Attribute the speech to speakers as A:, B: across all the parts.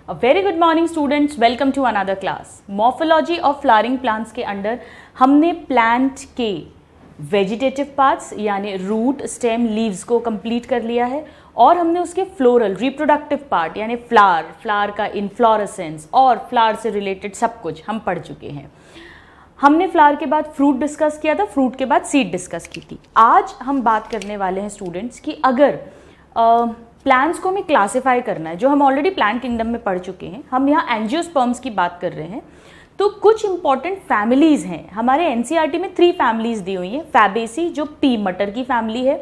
A: A very good morning students, welcome to another class. Morphology of flowering plants के under हमने plant के vegetative parts यानी root, stem, leaves को complete कर लिया है और हमने उसके फ्लोरल रिप्रोडक्टिव पार्ट यानी फ्लावर का इनफ्लोरेसेंस और फ्लावर से रिलेटेड सब कुछ हम पढ़ चुके हैं. हमने फ्लावर के बाद फ्रूट डिस्कस किया था, फ्रूट के बाद सीड डिस्कस की थी. आज हम बात करने वाले हैं स्टूडेंट्स कि अगर प्लांट्स को हमें क्लासिफाई करना है, जो हम ऑलरेडी प्लांट किंगडम में पढ़ चुके हैं, हम यहाँ एंजियोस्पर्म्स की बात कर रहे हैं, तो कुछ इंपॉर्टेंट फैमिलीज़ हैं. हमारे एनसीईआरटी में 3 फैमिलीज़ दी हुई हैं. फैबेसी जो पी मटर की फैमिली है,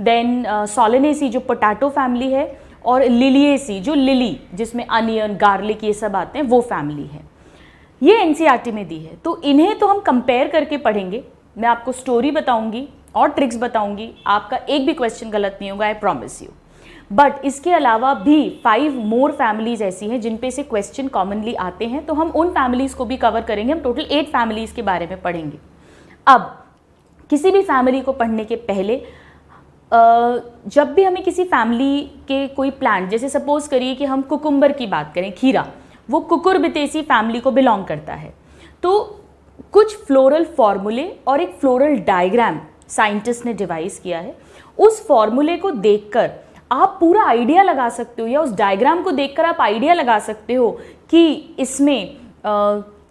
A: देन सोलेनेसी जो पोटैटो फैमिली है, और लिलिएसी जो लिली जिसमें अनियन, गार्लिक ये सब आते हैं, वो फैमिली है. ये एनसीईआरटी में दी है, तो इन्हें तो हम कंपेयर करके पढ़ेंगे. मैं आपको स्टोरी बताऊंगी और ट्रिक्स बताऊंगी, आपका एक भी क्वेश्चन गलत नहीं होगा, आई प्रॉमिस यू. बट इसके अलावा भी 5 मोर फैमिलीज ऐसी हैं जिन पे से क्वेश्चन कॉमनली आते हैं, तो हम उन फैमिलीज को भी कवर करेंगे. हम टोटल 8 फैमिलीज के बारे में पढ़ेंगे. अब किसी भी फैमिली को पढ़ने के पहले जब भी हमें किसी फैमिली के कोई प्लांट, जैसे सपोज करिए कि हम कुकुम्बर की बात करें, खीरा, वो कुकुरबिटेसी फैमिली को बिलोंग करता है, तो कुछ फ्लोरल फॉर्मूले और एक फ्लोरल डायग्राम साइंटिस्ट ने डिवाइस किया है. उस फॉर्मूले को देखकर आप पूरा आइडिया लगा सकते हो, या उस डायग्राम को देखकर आप आइडिया लगा सकते हो कि इसमें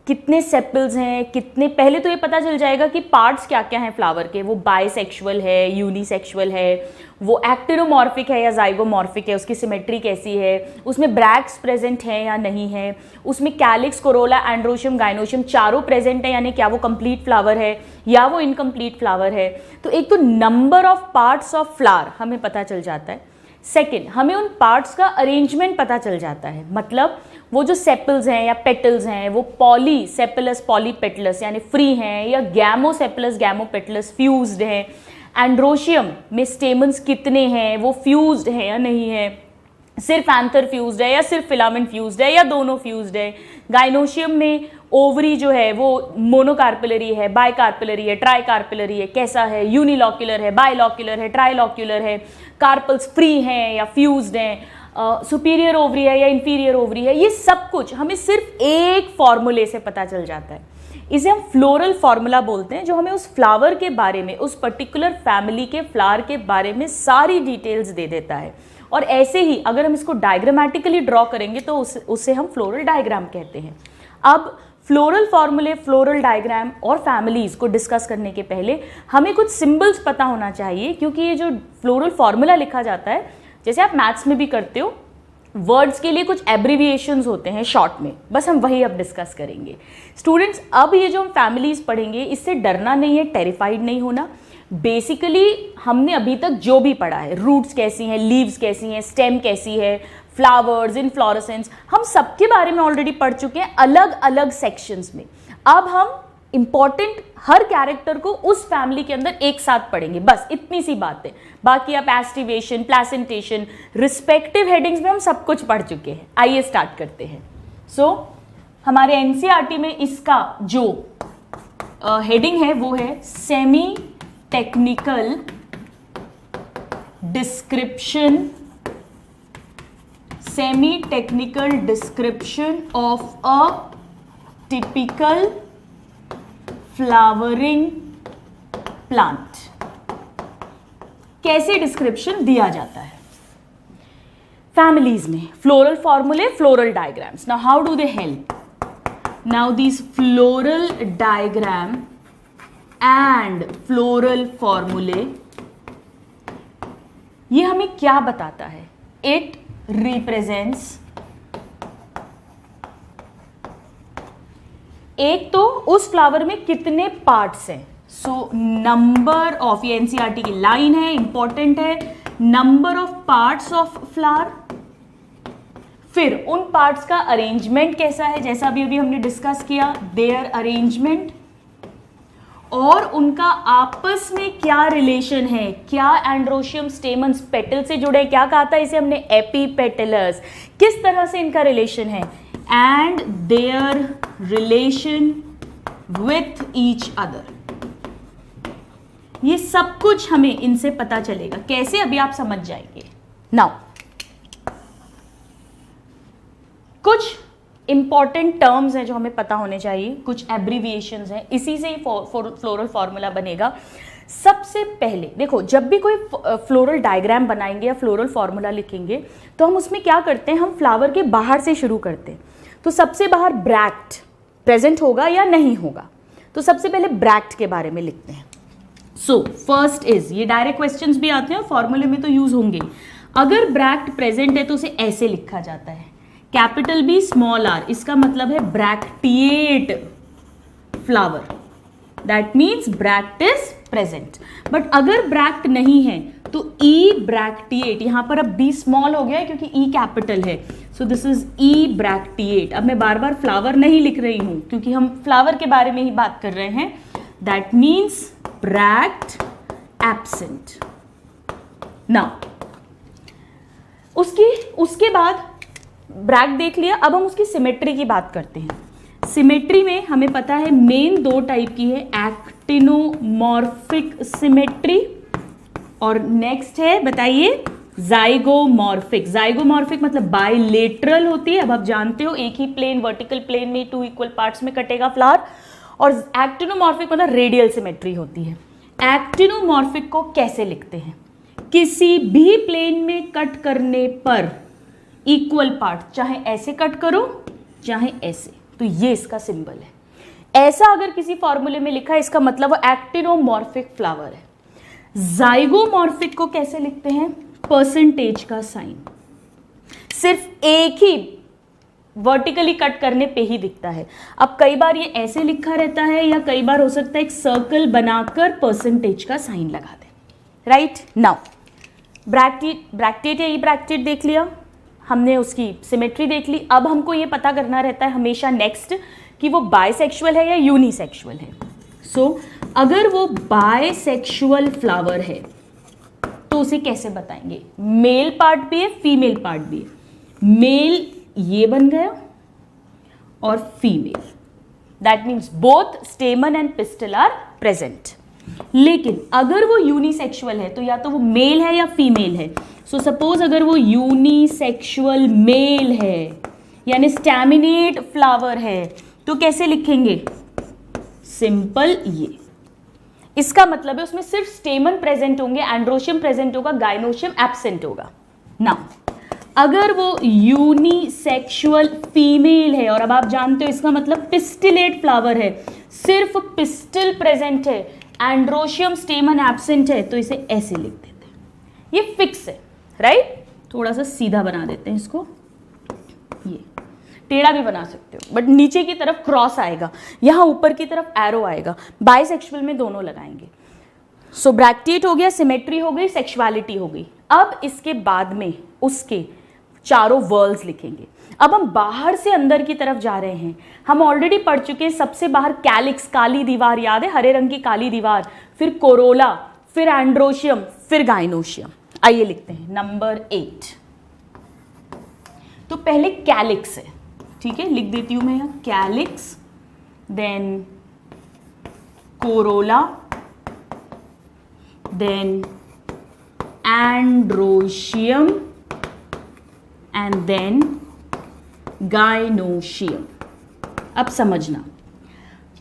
A: कितने सेपल्स हैं, कितने. पहले तो ये पता चल जाएगा कि पार्ट्स क्या क्या हैं फ्लावर के. वो बाइसेक्सुअल है, यूनिसेक्सुअल है, वो एक्टिनोमॉर्फिक है या जाइगोमॉर्फिक है, उसकी सिमेट्री कैसी है, उसमें ब्रैक्स प्रेजेंट हैं या नहीं है, उसमें कैलिक्स, कोरोला, एंड्रोशियम, गाइनोशियम चारों प्रेजेंट है, यानी क्या वो कंप्लीट फ्लावर है या वो इनकम्प्लीट फ्लावर है. तो एक तो number of parts of flower हमें पता चल जाता है. सेकेंड, हमें उन पार्ट्स का अरेंजमेंट पता चल जाता है. मतलब वो जो सेपल्स हैं या पेटल्स हैं, वो पॉलीसेपलस पॉलीपेटलस यानी फ्री हैं, या गैमोसेपलस गैमोपेटलस फ्यूज्ड हैं. एंड्रोशियम में स्टेमन्स कितने हैं, वो फ्यूज्ड हैं या नहीं है, सिर्फ एंथर फ्यूज्ड है या सिर्फ फिलामेंट फ्यूज्ड है या दोनों फ्यूज्ड है. गाइनोशियम में ओवरी जो है वो मोनोकार्पिलरी है, बाइकार्पिलरी है, ट्राइकार्पिलरी है, कैसा है, यूनिलॉक्यूलर है, बाइलॉक्यूलर है, ट्राइलॉक्यूलर है, कार्पल्स फ्री हैं या फ्यूज्ड हैं, सुपीरियर ओवरी है या इंफीरियर ओवरी है. ये सब कुछ हमें सिर्फ एक फॉर्मूले से पता चल जाता है. इसे हम फ्लोरल फॉर्मूला बोलते हैं, जो हमें उस फ्लावर के बारे में, उस पर्टिकुलर फैमिली के फ्लावर के बारे में सारी डिटेल्स दे देता है. और ऐसे ही अगर हम इसको डायग्रामेटिकली ड्रॉ करेंगे तो उसे हम फ्लोरल डायग्राम कहते हैं. अब फ्लोरल फॉर्मूले, फ्लोरल डायग्राम और फैमिलीज को डिस्कस करने के पहले हमें कुछ सिंबल्स पता होना चाहिए, क्योंकि ये जो फ्लोरल फॉर्मूला लिखा जाता है, जैसे आप मैथ्स में भी करते हो, वर्ड्स के लिए कुछ एब्रीविएशंस होते हैं शॉर्ट में, बस हम वही अब डिस्कस करेंगे. स्टूडेंट्स, अब ये जो हम फैमिलीज पढ़ेंगे, इससे डरना नहीं है, टेरिफाइड नहीं होना. बेसिकली हमने अभी तक जो भी पढ़ा है, रूट्स कैसी हैं, लीव्स कैसी हैं, स्टेम कैसी है, फ्लावर्स, इनफ्लोरेसेंस, हम सबके बारे में ऑलरेडी पढ़ चुके हैं अलग अलग सेक्शंस में. अब हम इंपॉर्टेंट हर कैरेक्टर को उस फैमिली के अंदर एक साथ पढ़ेंगे, बस इतनी सी बात है. बाकी आप एस्टिवेशन, प्लेसेंटेशन, रिस्पेक्टिव हेडिंग्स में हम सब कुछ पढ़ चुके हैं. आइए स्टार्ट करते हैं. हमारे एनसीईआरटी में इसका जो हेडिंग है वो है semi technical description, semi-technical description of a typical flowering plant. कैसे डिस्क्रिप्शन दिया जाता है फैमिलीज में? फ्लोरल फॉर्मूले, floral diagrams. Now how do they help? Now these floral diagram and floral फॉर्मूले, ये हमें क्या बताता है? इट रिप्रेजेंट्स, एक तो उस फ्लावर में कितने पार्ट्स हैं, सो नंबर ऑफ, ये एनसीईआरटी की लाइन है, इंपॉर्टेंट है, number of parts of flower. फिर उन पार्ट्स का अरेंजमेंट कैसा है, जैसा अभी हमने डिस्कस किया, देयर अरेंजमेंट, और उनका आपस में क्या रिलेशन है, क्या एंड्रोशियम स्टेमन्स पेटल से जुड़े, क्या कहा था इसे हमने, एपीपेटलस, किस तरह से इनका रिलेशन है, and there relation with each other. ये सब कुछ हमें इनसे पता चलेगा. कैसे, अभी आप समझ जाएंगे. नाउ कुछ इंपॉर्टेंट टर्म्स हैं जो हमें पता होने चाहिए, कुछ एब्रीविएशंस हैं, इसी से ही फ्लोरल फॉर्मूला बनेगा। सबसे पहले देखो, जब भी कोई फ्लोरल डायग्राम बनाएंगे या फ्लोरल फॉर्मूला लिखेंगे तो हम उसमें क्या करते हैं, हम फ्लावर के बाहर से शुरू करते हैं। तो सबसे बाहर ब्रैक्ट प्रेजेंट होगा या नहीं होगा, तो सबसे पहले ब्रैक्ट के बारे में लिखते हैं। सो फर्स्ट इज, ये डायरेक्ट क्वेश्चंस भी आते हैं और फॉर्मूले में तो यूज होंगे। अगर ब्रैक्ट प्रेजेंट है तो उसे ऐसे लिखा जाता है, कैपिटल बी स्मॉल आर, इसका मतलब है bracteate flower, that means bract is present. But अगर ब्रैक्ट नहीं है तो ई ब्रैक्टिएट, यहां पर अब बी स्मॉल हो गया है क्योंकि ई कैपिटल है, so this is E bracteate. अब मैं बार बार फ्लावर नहीं लिख रही हूं क्योंकि हम फ्लावर के बारे में ही बात कर रहे हैं, that means bract absent. Now उसके बाद ब्रैक्ट देख लिया, अब हम उसकी सिमेट्री की बात करते हैं। सिमेट्री में हमें पता है मेन दो टाइप की है, एक्टिनोमॉर्फिक सिमेट्री और नेक्स्ट है, बताइए, जाइगोमॉर्फिक। जाइगोमॉर्फिक मतलब बाइलेटरल होती है। अब आप जानते हो एक ही प्लेन, वर्टिकल प्लेन में 2 इक्वल पार्ट्स में कटेगा फ्लावर। और एक्टिनोमॉर्फिक मतलब रेडियल सिमेट्री होती है। एक्टिनोमॉर्फिक को कैसे लिखते हैं, किसी भी प्लेन में कट करने पर इक्वल पार्ट, चाहे ऐसे कट करो चाहे ऐसे, तो ये इसका सिंबल है। ऐसा अगर किसी फॉर्मूले में लिखा है इसका मतलब वो एक्टिनोमॉर्फिक फ्लावर है। जाइगोमॉर्फिक को कैसे लिखते हैं, परसेंटेज का साइन, सिर्फ एक ही वर्टिकली कट करने पे ही दिखता है। अब कई बार ये ऐसे लिखा रहता है या कई बार हो सकता है एक सर्कल बनाकर परसेंटेज का साइन लगा दे, राइट। नाउ ब्रैक्टेट या ई ब्रैक्टेट देख लिया हमने, उसकी सिमेट्री देख ली। अब हमको ये पता करना रहता है हमेशा नेक्स्ट कि वो बाइसेक्सुअल है या यूनिसेक्सुअल है। सो अगर वो बाइसेक्सुअल फ्लावर है तो उसे कैसे बताएंगे, मेल पार्ट भी है फीमेल पार्ट भी है। मेल ये बन गया और female, that means both stamen and pistil are present. लेकिन अगर वो यूनिसेक्सुअल है तो या तो वो मेल है या फीमेल है। सो सपोज अगर वो यूनिसेक्सुअल मेल है यानी स्टैमिनेट फ्लावर है तो कैसे लिखेंगे, सिंपल ये। इसका मतलब है उसमें सिर्फ स्टेमन प्रेजेंट होंगे, एंड्रोशियम प्रेजेंट होगा, गाइनोशियम एब्सेंट होगा। नाउ अगर वो यूनिसेक्सुअल फीमेल है, और अब आप जानते हो इसका मतलब पिस्टिलेट फ्लावर है, सिर्फ पिस्टिल प्रेजेंट है, एंड्रोशियम स्टेमन एब्सेंट है, तो इसे ऐसे लिख देते हैं। ये फिक्स है, राइट। थोड़ा सा सीधा बना देते हैं इसको, ये टेढ़ा भी बना सकते हो बट नीचे की तरफ क्रॉस आएगा, यहां ऊपर की तरफ एरो आएगा। बाइसेक्सुअल में दोनों लगाएंगे। सो ब्रैक्टिएट हो गया, सिमेट्री हो गई, सेक्सुअलिटी हो गई। अब इसके बाद में उसके चारों वर्ल्स लिखेंगे। अब हम बाहर से अंदर की तरफ जा रहे हैं। हम ऑलरेडी पढ़ चुके हैं, सबसे बाहर कैलिक्स, काली दीवार, याद है, हरे रंग की काली दीवार, फिर कोरोला, फिर एंड्रोशियम, फिर गाइनोशियम। आइए लिखते हैं नंबर 8। तो पहले कैलिक्स है, ठीक है, लिख देती हूं मैं यहां calyx, then corolla, then androecium and then gynoecium. अब समझना,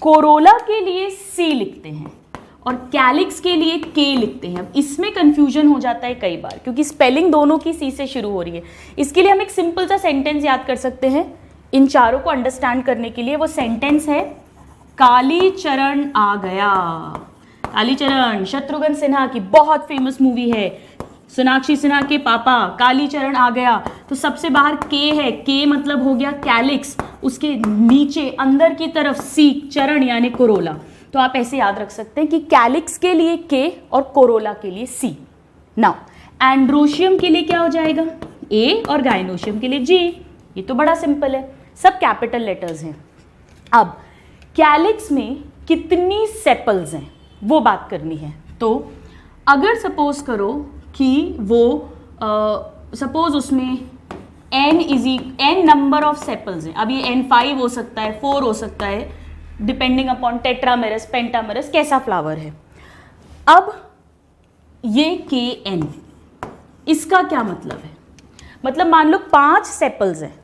A: कोरोला के लिए सी लिखते हैं और कैलिक्स के लिए के लिखते हैं। अब इसमें कंफ्यूजन हो जाता है कई बार क्योंकि स्पेलिंग दोनों की सी से शुरू हो रही है। इसके लिए हम एक सिंपल सा सेंटेंस याद कर सकते हैं इन चारों को अंडरस्टैंड करने के लिए। वो सेंटेंस है, कालीचरण आ गया। कालीचरण शत्रुघ्न सिन्हा की बहुत फेमस मूवी है, सोनाक्षी सिन्हा के पापा, कालीचरण आ गया। तो सबसे बाहर के है, के मतलब हो गया कैलिक्स, उसके नीचे अंदर की तरफ सी, चरण यानी कोरोला। तो आप ऐसे याद रख सकते हैं कि कैलिक्स के लिए के और कोरोला के लिए सी। नाउ एंड्रोशियम के लिए क्या हो जाएगा, ए, और गाइनोशियम के लिए जी। ये तो बड़ा सिंपल है, सब कैपिटल लेटर्स हैं। अब कैलिक्स में कितनी सेपल्स हैं वो बात करनी है। तो अगर सपोज करो कि वो सपोज उसमें n नंबर ऑफ सेपल्स हैं। अब ये n5 हो सकता है, 4 हो सकता है, डिपेंडिंग अपॉन टेट्रामेरस, पेंटामेरस कैसा फ्लावर है। अब ये kn, इसका क्या मतलब है, मतलब मान लो 5 सेपल्स हैं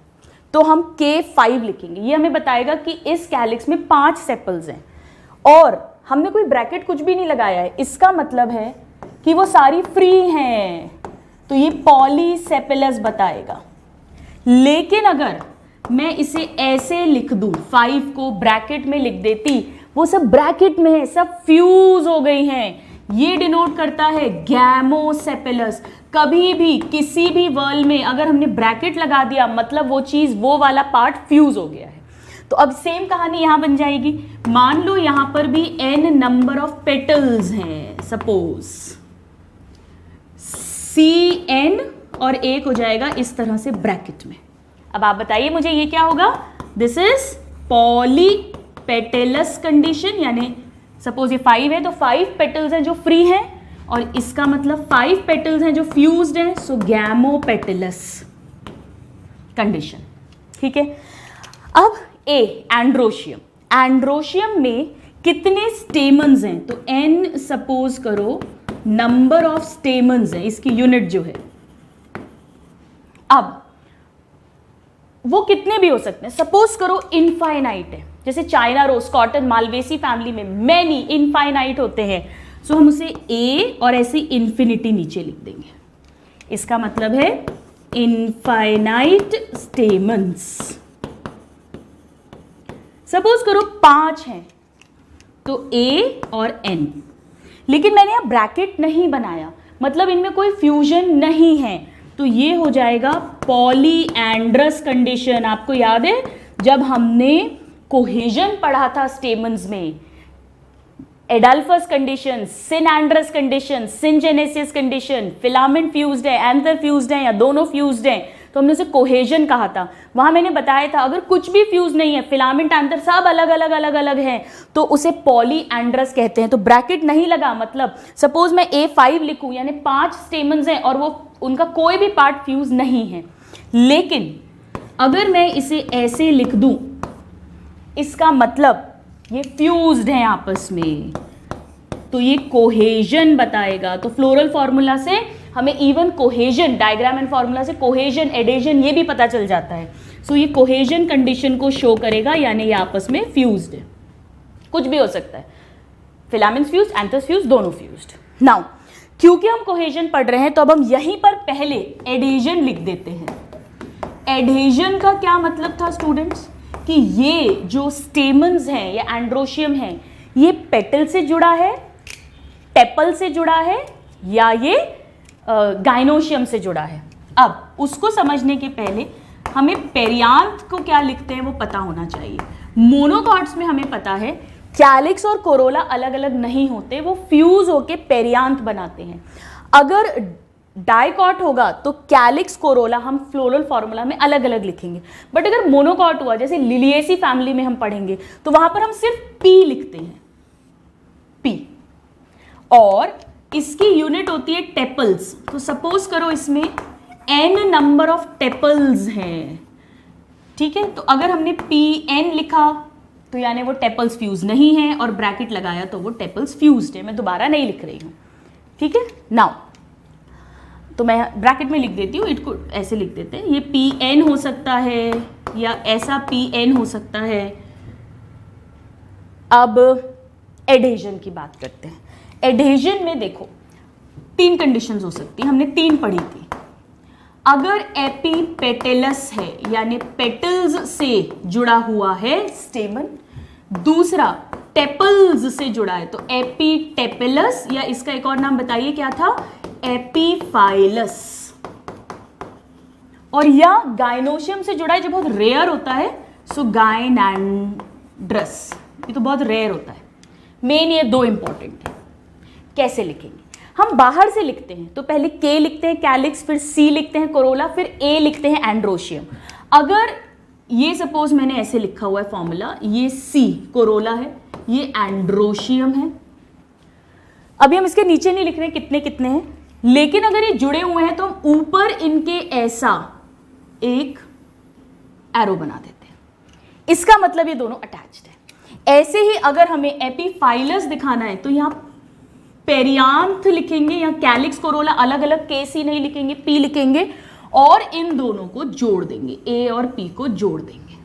A: तो हम K5 लिखेंगे। ये हमें बताएगा कि इस कैलिक्स में 5 सेपल्स हैं और हमने कोई ब्रैकेट कुछ भी नहीं लगाया है, इसका मतलब है कि वो सारी फ्री हैं, तो ये पॉलीसेपेलस बताएगा। लेकिन अगर मैं इसे ऐसे लिख दूं, 5 को ब्रैकेट में लिख देती, वो सब ब्रैकेट में है, सब फ्यूज हो गई हैं, ये डिनोट करता है गैमोसेपेलस। कभी भी किसी भी वर्ल्ड में अगर हमने ब्रैकेट लगा दिया मतलब वो चीज, वो वाला पार्ट फ्यूज हो गया है। तो अब सेम कहानी यहां बन जाएगी। मान लो यहां पर भी n नंबर ऑफ पेटल्स हैं, सपोज Cn, और एक हो जाएगा इस तरह से ब्रैकेट में। अब आप बताइए मुझे ये क्या होगा? दिस इज पॉलीपेटेलस कंडीशन, यानी सपोज ये 5 है तो 5 पेटल्स हैं जो फ्री हैं और इसका मतलब 5 पेटल्स हैं जो फ्यूज्ड हैं, सो गैमोपेटेलस कंडीशन। ठीक है। अब ए, एंड्रोशियम। एंड्रोशियम में कितने स्टेमन्स हैं? तो n सपोज करो नंबर ऑफ स्टेमन्स है, इसकी यूनिट जो है। अब वो कितने भी हो सकते हैं, सपोज करो इनफाइनाइट है, जैसे China rose, cotton, Malvaceae family में मैनी इनफाइनाइट होते हैं, सो हम उसे ए और ऐसे इन्फिनिटी नीचे लिख देंगे। इसका मतलब है इनफाइनाइट स्टेमन्स। सपोज करो 5 हैं तो ए और एन, लेकिन मैंने यहां ब्रैकेट नहीं बनाया, मतलब इनमें कोई फ्यूजन नहीं है, तो ये हो जाएगा पॉलीएंड्रस कंडीशन। आपको याद है जब हमने कोहेजन पढ़ा था स्टेमन्स में, adelphous condition, synandrous condition, syngenesis condition, filament fused है, एंथर फ्यूज्ड है या दोनों फ्यूज्ड हैं, तो हमने उसे कोहेजन कहा था। वहां मैंने बताया था अगर कुछ भी फ्यूज नहीं है, फिलामेंट एंथर सब अलग अलग अलग अलग हैं, तो उसे पॉलीएंड्रस कहते हैं। तो ब्रैकेट नहीं लगा, मतलब सपोज मैं A5 लिखूं, यानी 5 स्टेमन्स हैं और वो उनका कोई भी पार्ट फ्यूज नहीं है। लेकिन अगर मैं इसे ऐसे लिख दूं, इसका मतलब ये फ्यूज्ड हैं आपस में, तो ये कोहेजन बताएगा। तो फ्लोरल फॉर्मूला से हमें even cohesion, diagram and formula से कोहेजन, एडेजन ये भी पता चल जाता है। सो ये कोहेजन कंडीशन को शो करेगा, यानी ये आपस में फ्यूज्ड है। कुछ भी हो सकता है, फिलामेंट्स फ्यूज्ड, एंथर्स फ्यूज्ड, दोनों फ्यूज्ड। नाउ क्योंकि हम कोहेजन पढ़ रहे हैं तो अब हम यहीं पर पहले एडेजन लिख देते हैं। एडेजन का क्या मतलब था स्टूडेंट्स, कि ये जो स्टेमन्स हैं या एंड्रोशियम है, ये पेटल से जुड़ा है, टेपल से जुड़ा है, या ये गाइनोशियम से जुड़ा है। अब उसको समझने के पहले हमें पेरियांथ को क्या लिखते हैं वो पता होना चाहिए। मोनोकॉट्स में हमें पता है कैलिक्स और कोरोला अलग अलग नहीं होते, वो फ्यूज होके पेरियांथ बनाते हैं। अगर डाइकॉट होगा तो कैलिक्स कोरोला हम फ्लोरल फॉर्मूला में अलग अलग लिखेंगे, बट अगर मोनोकॉट हुआ जैसे लिलिएसी फैमिली में हम पढ़ेंगे तो वहां पर हम सिर्फ पी लिखते हैं, पी, और इसकी यूनिट होती है टेपल्स। तो सपोज करो इसमें n नंबर ऑफ टेपल्स हैं, ठीक है। तो अगर हमने Pn लिखा तो यानी वो टेपल्स फ्यूज नहीं है, और ब्रैकेट लगाया तो वो टेपल्स फ्यूज्ड है। मैं दोबारा नहीं लिख रही हूं, ठीक है। नाउ तो मैं ब्रैकेट में लिख देती हूँ, इसको ऐसे लिख देते हैं, ये Pn हो सकता है या ऐसा Pn हो सकता है। अब एडेजन की बात करते हैं। एडेजन में देखो 3 कंडीशंस हो सकती है, हमने 3 पढ़ी थी। अगर एपीपेटेलस है यानी पेटल्स से जुड़ा हुआ है स्टेमन, दूसरा टेपल्स से जुड़ा है तो एपीटेपेलस, या इसका एक और नाम बताइए क्या था, एपीफाइलस, और या गाइनोशियम से जुड़ा है जो बहुत रेयर होता है, सो गाइनैंड्रस, ये तो बहुत रेयर होता है। मेन ये 2 इंपॉर्टेंट है। कैसे लिखेंगे, हम बाहर से लिखते हैं तो पहले K लिखते हैं कैलिक्स, फिर C लिखते हैं कोरोला, फिर A लिखते हैं एंड्रोशियम। अगर ये सपोज मैंने ऐसे लिखा हुआ है फॉर्मूला, ये C कोरोला है, ये एंड्रोशियम है। अभी हम इसके नीचे नहीं लिख रहे कितने कितने हैं, लेकिन अगर ये जुड़े हुए हैं तो हम ऊपर इनके ऐसा एक एरो बना देते हैं, इसका मतलब ये दोनों अटैच्ड है। ऐसे ही अगर हमें एपीफाइलस दिखाना है तो यहाँ पेरियांथ लिखेंगे, या कैलिक्स कोरोला अलग अलग, K C नहीं लिखेंगे, P लिखेंगे, और इन दोनों को जोड़ देंगे, ए और पी को जोड़ देंगे,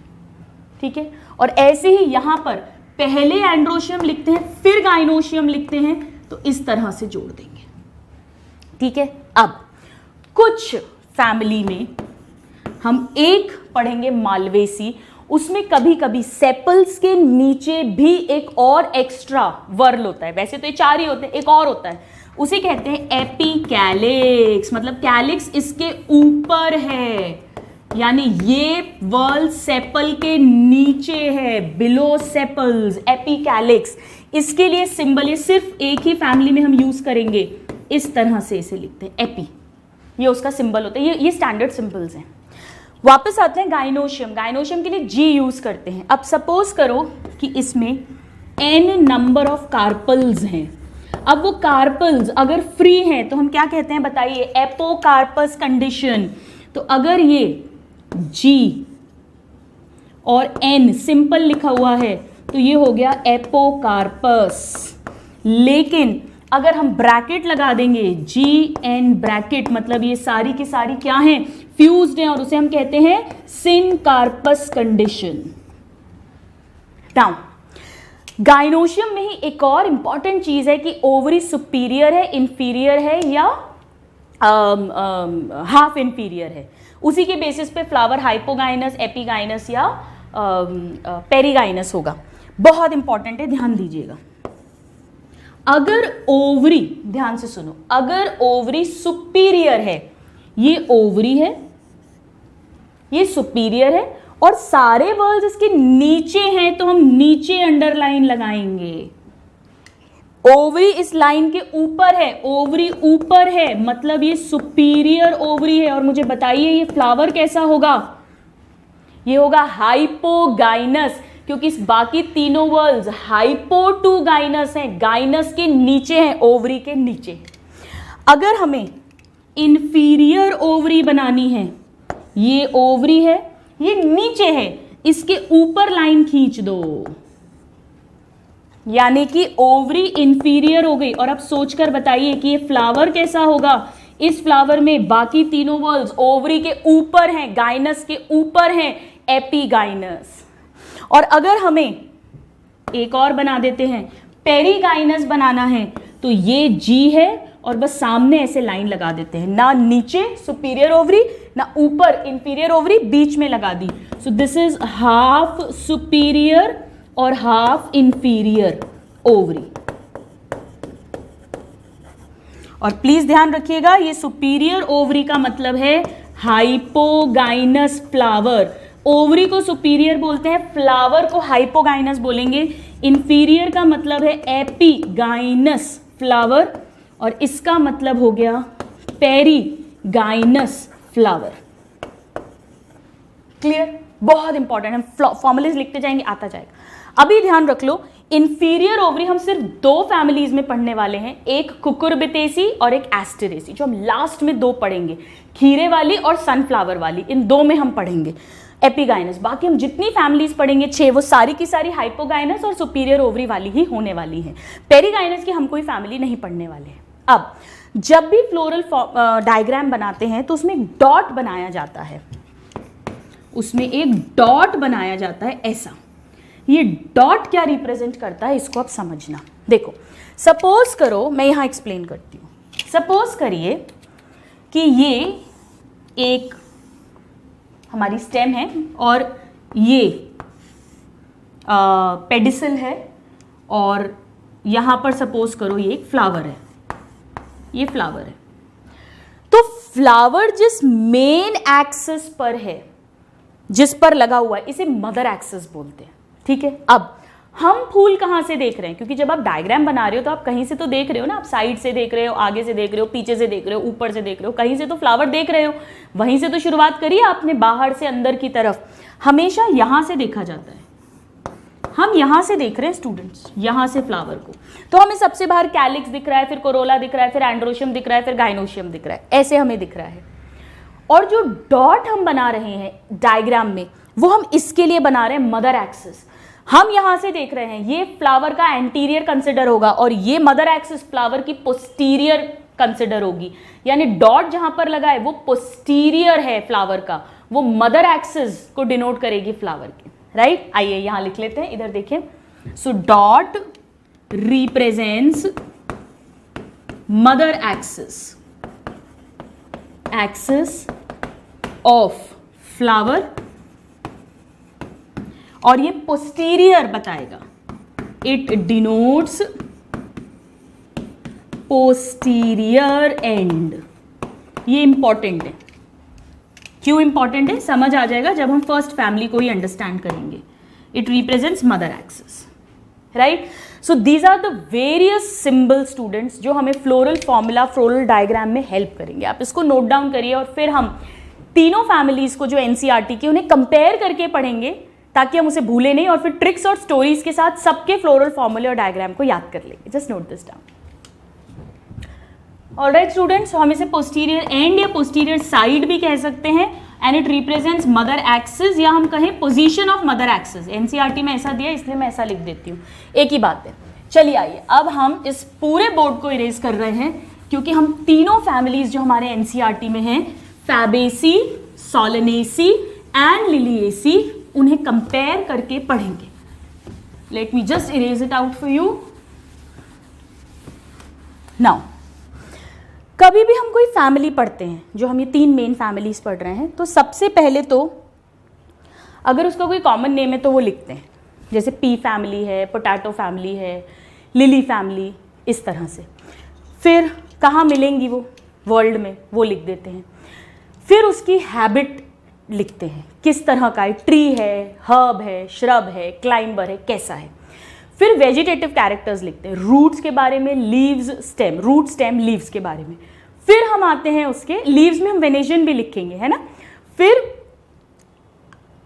A: ठीक है। और ऐसे ही यहां पर पहले एंड्रोशियम लिखते हैं फिर गाइनोशियम लिखते हैं, तो इस तरह से जोड़ देंगे, ठीक है। अब कुछ फैमिली में हम एक पढ़ेंगे मालवेसी, उसमें कभी कभी सेपल्स के नीचे भी एक और एक्स्ट्रा वर्ल होता है, वैसे तो ये 4 ही होते हैं, एक और होता है, उसे कहते हैं एपिकैलिक्स, मतलब कैलिक्स इसके ऊपर है, यानी ये वर्ल सेपल के नीचे है, बिलो सेपल्स, एपिकैलिक्स। इसके लिए सिंबल ये सिर्फ एक ही फैमिली में हम यूज करेंगे, इस तरह से इसे लिखते हैं एपी, ये उसका सिंबल होता है, ये स्टैंडर्ड सिंबल्स हैं। वापस आते हैं गाइनोशियम, गाइनोशियम के लिए जी यूज करते हैं। अब सपोज करो कि इसमें n नंबर ऑफ कार्पल्स हैं, अब वो कार्पल्स अगर फ्री हैं तो हम क्या कहते हैं बताइए, एपोकार्पस कंडीशन। तो अगर ये G और N सिंपल लिखा हुआ है तो ये हो गया एपोकार्पस, लेकिन अगर हम ब्रैकेट लगा देंगे GN ब्रैकेट, मतलब ये सारी की सारी क्या हैं, फ्यूज्ड हैं, और उसे हम कहते हैं सिनकार्पस कंडीशन। नाउ गाइनोशियम में ही एक और इंपॉर्टेंट चीज है कि ओवरी सुपीरियर है, इंफीरियर है या हाफ इंफीरियर है, उसी के बेसिस पे फ्लावर हाइपोगाइनस, एपिगाइनस या पेरिगाइनस होगा। बहुत इंपॉर्टेंट है, ध्यान दीजिएगा। अगर ओवरी, ध्यान से सुनो, अगर ओवरी सुपीरियर है, ये ओवरी है, ये सुपीरियर है, और सारे वर्ल्स इसके नीचे हैं, तो हम नीचे अंडरलाइन लगाएंगे। ओवरी इस लाइन के ऊपर है, ओवरी ऊपर है, मतलब ये सुपीरियर ओवरी है। और मुझे बताइए ये फ्लावर कैसा होगा, ये होगा हाइपोगाइनस, क्योंकि इस बाकी तीनों वर्ल्स हाइपो टू गाइनस हैं, गाइनस के नीचे हैं, ओवरी के नीचे। अगर हमें इंफीरियर ओवरी बनानी है, ये ओवरी है, ये नीचे है, इसके ऊपर लाइन खींच दो, यानी कि ओवरी इंफीरियर हो गई। और अब सोचकर बताइए कि ये फ्लावर कैसा होगा, इस फ्लावर में बाकी तीनों वर्ल्स ओवरी के ऊपर हैं, गाइनस के ऊपर हैं, एपिगाइनस। और अगर हमें एक और बना देते हैं, पेरिगाइनस बनाना है, तो ये जी है और बस सामने ऐसे लाइन लगा देते हैं, ना नीचे सुपीरियर ओवरी ना ऊपर इंफीरियर ओवरी, बीच में लगा दी। So this is half superior और हाफ इंफीरियर ओवरी। और प्लीज ध्यान रखिएगा, ये सुपीरियर ओवरी का मतलब है हाइपोगाइनस फ्लावर। ओवरी को सुपीरियर बोलते हैं, फ्लावर को हाइपोगाइनस बोलेंगे। इंफीरियर का मतलब है एपिगाइनस फ्लावर, और इसका मतलब हो गया पेरिगाइनस फ्लावर। क्लियर? बहुत इंपॉर्टेंट है, फॉर्मुलेज लिखते जाएंगे, आता जाएगा। अभी ध्यान रख लो, इंफीरियर ओवरी हम सिर्फ 2 फैमिलीज में पढ़ने वाले हैं, एक कुकुरबिटेसी और एक एस्टेरेसी, जो हम लास्ट में 2 पढ़ेंगे, खीरे वाली और सनफ्लावर वाली, इन 2 में हम पढ़ेंगे एपिगाइनस। बाकी हम जितनी फैमिलीज पढ़ेंगे 6, वो सारी की सारी हाइपोगाइनस और सुपीरियर ओवरी वाली ही होने वाली है। पेरिगाइनस की हम कोई फैमिली नहीं पढ़ने वाले हैं। अब जब भी फ्लोरल डायग्राम बनाते हैं तो उसमें एक डॉट बनाया जाता है, उसमें एक डॉट बनाया जाता है ऐसा। ये डॉट क्या रिप्रेजेंट करता है, इसको आप समझना। देखो, सपोज करो, मैं यहां एक्सप्लेन करती हूं। सपोज करिए कि ये एक हमारी स्टेम है और ये पेडिसल है, और यहां पर सपोज करो ये एक फ्लावर है, ये फ्लावर है। तो फ्लावर जिस मेन एक्सिस पर है, जिस पर लगा हुआ है, इसे मदर एक्सिस बोलते हैं, ठीक है। अब हम फूल कहां से देख रहे हैं, क्योंकि जब आप डायग्राम बना रहे हो तो आप कहीं से तो देख रहे हो ना, आप साइड से देख रहे हो, आगे से देख रहे हो, पीछे से देख रहे हो, ऊपर से देख रहे हो, कहीं से तो फ्लावर देख रहे हो, वहीं से तो शुरुआत करिए आपने, बाहर से अंदर की तरफ। हमेशा यहां से देखा जाता है, हम यहां से देख रहे हैं स्टूडेंट्स, यहां से फ्लावर को, तो हमें सबसे बाहर कैलिक्स दिख रहा है, फिर कोरोला दिख रहा है, फिर एंड्रोशियम दिख रहा है, फिर गाइनोशियम दिख रहा है, ऐसे हमें दिख रहा है। और जो डॉट हम बना रहे हैं डायग्राम में, वो हम इसके लिए बना रहे हैं मदर एक्सिस। हम यहां से देख रहे हैं, ये फ्लावर का एंटीरियर कंसिडर होगा, और ये मदर एक्सिस फ्लावर की पोस्टीरियर कंसिडर होगी, यानी डॉट जहां पर लगा है वो पोस्टीरियर है फ्लावर का, वो मदर एक्सिस को डिनोट करेगी फ्लावर के, राइट। आइए यहां लिख लेते हैं, इधर देखें। So dot represents mother axis of flower, और ये पोस्टीरियर बताएगा, इट डिनोट्स पोस्टीरियर एंड। ये इंपॉर्टेंट है। क्यों इंपॉर्टेंट है समझ आ जाएगा जब हम फर्स्ट फैमिली को ही अंडरस्टैंड करेंगे। It represents mother axis, right. So these are the various symbol students जो हमें फ्लोरल फॉर्मूला, फ्लोरल डायग्राम में हेल्प करेंगे। आप इसको नोट डाउन करिए और फिर हम तीनों फैमिलीज को जो एनसीईआरटी की उन्हें कंपेयर करके पढ़ेंगे ताकि हम उसे भूले नहीं, और फिर ट्रिक्स और स्टोरीज के साथ सबके फ्लोरल फॉर्मूले और डायग्राम को याद कर लेंगे। Just note this down. Alright students, हम इसे पोस्टीरियर एंड या पोस्टीरियर साइड भी कह सकते हैं, and it represents mother axis, या हम कहें position of mother axis. NCERT में ऐसा दिया इसलिए मैं ऐसा लिख देती हूँ, एक ही बात है। चलिए आइए अब हम इस पूरे बोर्ड को इरेज कर रहे हैं क्योंकि हम तीनों फैमिलीज जो हमारे एनसीईआरटी में हैं, फैबेसी, सोलनेसी एंड लिलिएसी, उन्हें कंपेयर करके पढ़ेंगे। Let me just erase it out for you now. कभी भी हम कोई फैमिली पढ़ते हैं, जो हम ये 3 मेन फैमिलीज पढ़ रहे हैं, तो सबसे पहले तो अगर उसका कोई कॉमन नेम है तो वो लिखते हैं, जैसे पी फैमिली है, पोटैटो फैमिली है, लिली फैमिली, इस तरह से। फिर कहाँ मिलेंगी वो वर्ल्ड में, वो लिख देते हैं। फिर उसकी हैबिट लिखते हैं, किस तरह का है, ट्री है, हर्ब है, श्रब है, क्लाइंबर है, कैसा है। फिर वेजिटेटिव कैरेक्टर्स लिखते हैं, रूट्स के बारे में, leaves, stem, root, stem, leaves के बारे में। फिर हम आते हैं उसके लीव्स में हम वेनेशियन भी लिखेंगे, है ना। फिर